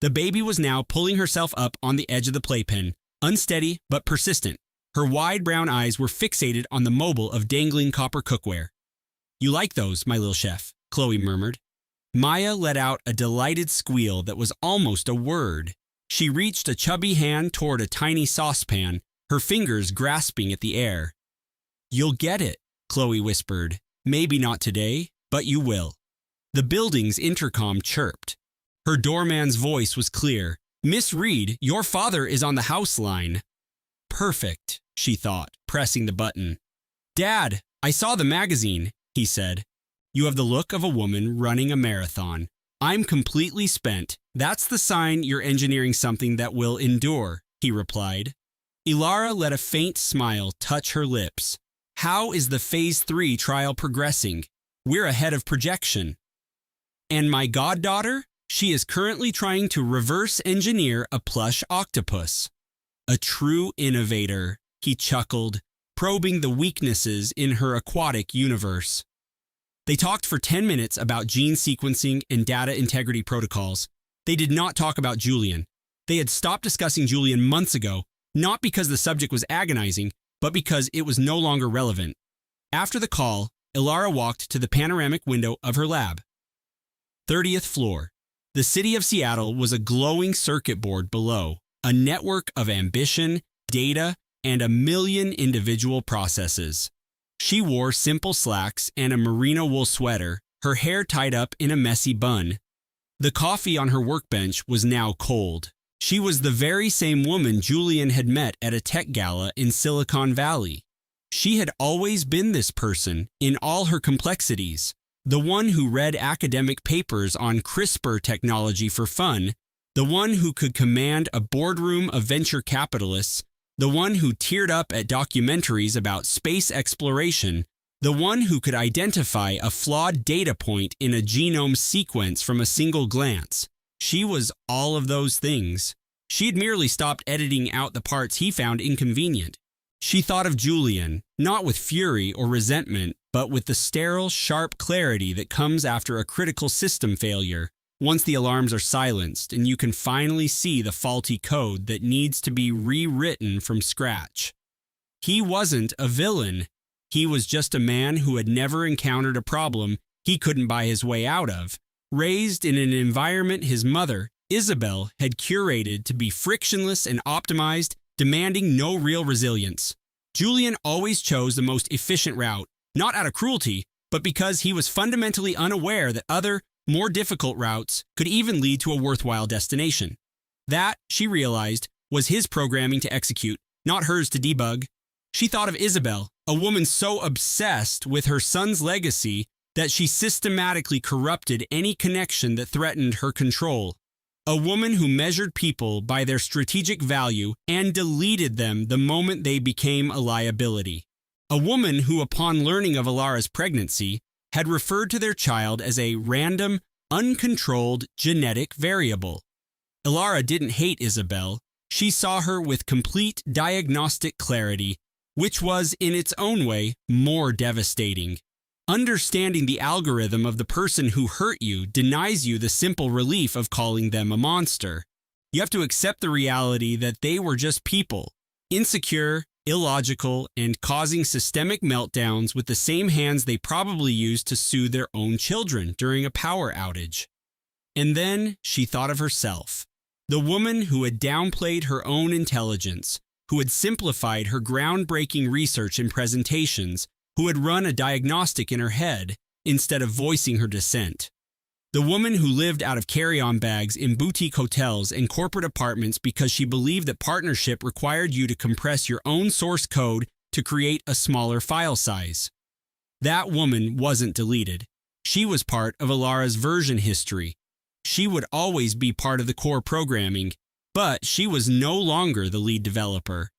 The baby was now pulling herself up on the edge of the playpen, unsteady but persistent. Her wide brown eyes were fixated on the mobile of dangling copper cookware. You like those, my little chef, Chloe murmured. Maya let out a delighted squeal that was almost a word. She reached a chubby hand toward a tiny saucepan, her fingers grasping at the air. You'll get it, Chloe whispered. Maybe not today, but you will. The building's intercom chirped. Her doorman's voice was clear. Miss Reed, your father is on the house line. Perfect, she thought, pressing the button. Dad, I saw the magazine, he said. You have the look of a woman running a marathon. I'm completely spent. That's the sign you're engineering something that will endure, he replied. Ilara let a faint smile touch her lips. How is the Phase 3 trial progressing? We're ahead of projection. And my goddaughter? She is currently trying to reverse engineer a plush octopus. A true innovator, he chuckled, probing the weaknesses in her aquatic universe. They talked for 10 minutes about gene sequencing and data integrity protocols. They did not talk about Julian. They had stopped discussing Julian months ago, not because the subject was agonizing, but because it was no longer relevant. After the call, Ilara walked to the panoramic window of her lab. 30th floor. The city of Seattle was a glowing circuit board below, a network of ambition, data, and a million individual processes. She wore simple slacks and a merino wool sweater, her hair tied up in a messy bun. The coffee on her workbench was now cold. She was the very same woman Julian had met at a tech gala in Silicon Valley. She had always been this person in all her complexities. The one who read academic papers on CRISPR technology for fun, the one who could command a boardroom of venture capitalists, the one who teared up at documentaries about space exploration, the one who could identify a flawed data point in a genome sequence from a single glance. She was all of those things. She had merely stopped editing out the parts he found inconvenient. She thought of Julian, not with fury or resentment, but with the sterile, sharp clarity that comes after a critical system failure, once the alarms are silenced and you can finally see the faulty code that needs to be rewritten from scratch. He wasn't a villain. He was just a man who had never encountered a problem he couldn't buy his way out of, raised in an environment his mother, Isabel, had curated to be frictionless and optimized, demanding no real resilience. Julian always chose the most efficient route, not out of cruelty, but because he was fundamentally unaware that other, more difficult routes could even lead to a worthwhile destination. That, she realized, was his programming to execute, not hers to debug. She thought of Isabel, a woman so obsessed with her son's legacy that she systematically corrupted any connection that threatened her control. A woman who measured people by their strategic value and deleted them the moment they became a liability. A woman who, upon learning of Ilara's pregnancy, had referred to their child as a random, uncontrolled genetic variable. Ilara didn't hate Isabel. She saw her with complete diagnostic clarity, which was, in its own way, more devastating. Understanding the algorithm of the person who hurt you denies you the simple relief of calling them a monster. You have to accept the reality that they were just people, insecure, illogical, and causing systemic meltdowns with the same hands they probably used to soothe their own children during a power outage. And then she thought of herself, the woman who had downplayed her own intelligence, who had simplified her groundbreaking research and presentations, who had run a diagnostic in her head instead of voicing her dissent. The woman who lived out of carry-on bags in boutique hotels and corporate apartments because she believed that partnership required you to compress your own source code to create a smaller file size. That woman wasn't deleted. She was part of Ilara's version history. She would always be part of the core programming, but she was no longer the lead developer.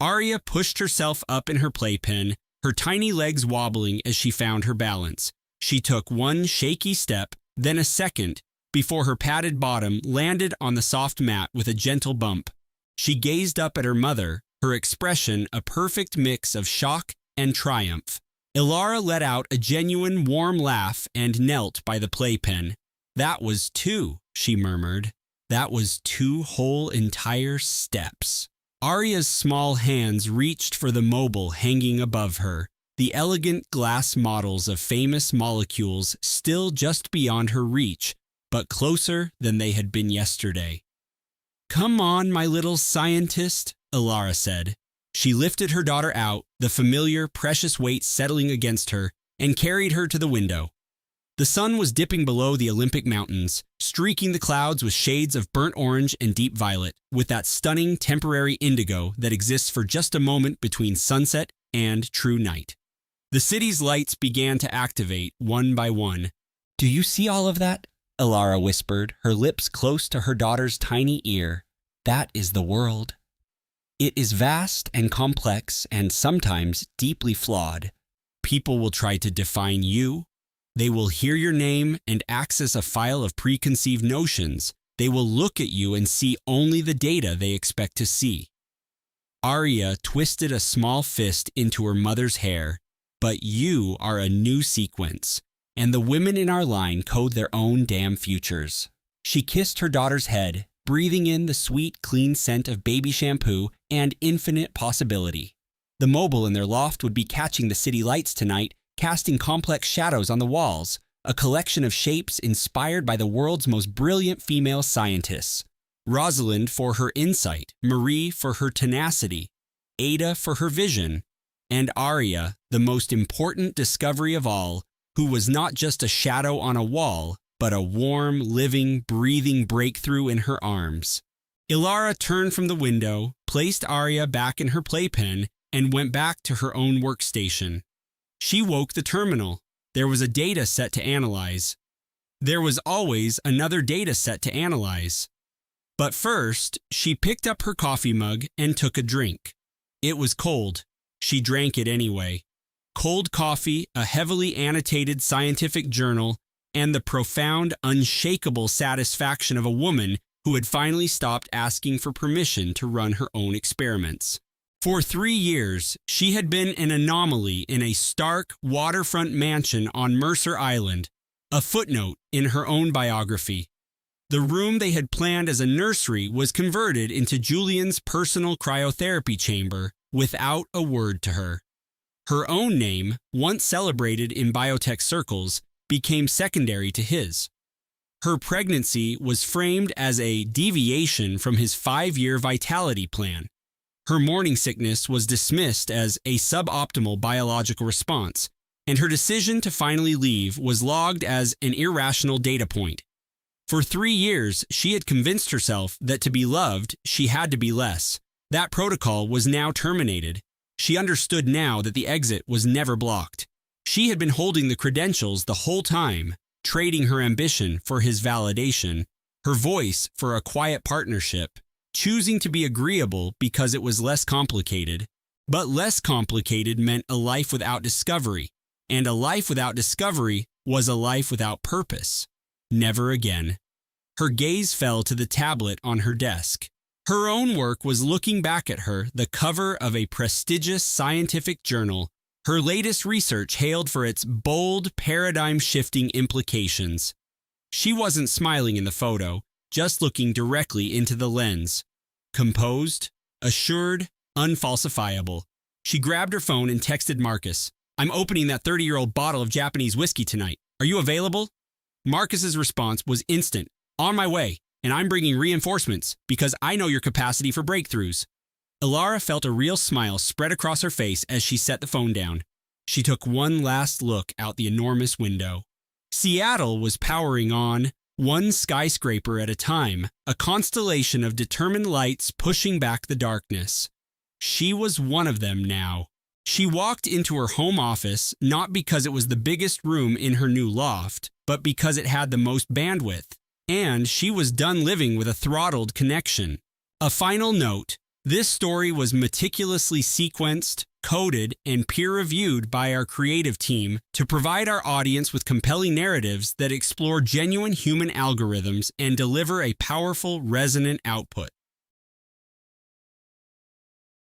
Arya pushed herself up in her playpen, her tiny legs wobbling as she found her balance. She took one shaky step, then a second, before her padded bottom landed on the soft mat with a gentle bump. She gazed up at her mother, her expression a perfect mix of shock and triumph. Ilara let out a genuine warm laugh and knelt by the playpen. "That was 2, she murmured. "That was 2 whole entire steps." Arya's small hands reached for the mobile hanging above her, the elegant glass models of famous molecules still just beyond her reach, but closer than they had been yesterday. "Come on, my little scientist," Ilara said. She lifted her daughter out, the familiar, precious weight settling against her, and carried her to the window. The sun was dipping below the Olympic Mountains, streaking the clouds with shades of burnt orange and deep violet, with that stunning temporary indigo that exists for just a moment between sunset and true night. The city's lights began to activate one by one. "Do you see all of that?" Ilara whispered, her lips close to her daughter's tiny ear. "That is the world. It is vast and complex and sometimes deeply flawed. People will try to define you. They will hear your name and access a file of preconceived notions. They will look at you and see only the data they expect to see." Arya twisted a small fist into her mother's hair. "But you are a new sequence, and the women in our line code their own damn futures." She kissed her daughter's head, breathing in the sweet, clean scent of baby shampoo and infinite possibility. The mobile in their loft would be catching the city lights tonight, casting complex shadows on the walls, a collection of shapes inspired by the world's most brilliant female scientists. Rosalind for her insight, Marie for her tenacity, Ada for her vision, and Arya, the most important discovery of all, who was not just a shadow on a wall, but a warm, living, breathing breakthrough in her arms. Ilara turned from the window, placed Arya back in her playpen, and went back to her own workstation. She woke the terminal. There was a data set to analyze. There was always another data set to analyze. But first, she picked up her coffee mug and took a drink. It was cold. She drank it anyway. Cold coffee, a heavily annotated scientific journal, and the profound, unshakable satisfaction of a woman who had finally stopped asking for permission to run her own experiments. For 3 years, she had been an anomaly in a stark, waterfront mansion on Mercer Island, a footnote in her own biography. The room they had planned as a nursery was converted into Julian's personal cryotherapy chamber without a word to her. Her own name, once celebrated in biotech circles, became secondary to his. Her pregnancy was framed as a deviation from his 5-year vitality plan. Her morning sickness was dismissed as a suboptimal biological response, and her decision to finally leave was logged as an irrational data point. For 3 years, she had convinced herself that to be loved, she had to be less. That protocol was now terminated. She understood now that the exit was never blocked. She had been holding the credentials the whole time, trading her ambition for his validation, her voice for a quiet partnership, choosing to be agreeable because it was less complicated. But less complicated meant a life without discovery, and a life without discovery was a life without purpose. Never again. Her gaze fell to the tablet on her desk. Her own work was looking back at her, the cover of a prestigious scientific journal, her latest research hailed for its bold, paradigm-shifting implications. She wasn't smiling in the photo, just looking directly into the lens. Composed, assured, unfalsifiable. She grabbed her phone and texted Marcus. "I'm opening that 30-year-old bottle of Japanese whiskey tonight. Are you available?" Marcus's response was instant. "On my way, and I'm bringing reinforcements because I know your capacity for breakthroughs." Ilara felt a real smile spread across her face as she set the phone down. She took one last look out the enormous window. Seattle was powering on, one skyscraper at a time, a constellation of determined lights pushing back the darkness. She was one of them now. She walked into her home office not because it was the biggest room in her new loft, but because it had the most bandwidth. And she was done living with a throttled connection. A final note, This story was meticulously sequenced, coded, and peer-reviewed by our creative team to provide our audience with compelling narratives that explore genuine human algorithms and deliver a powerful, resonant output.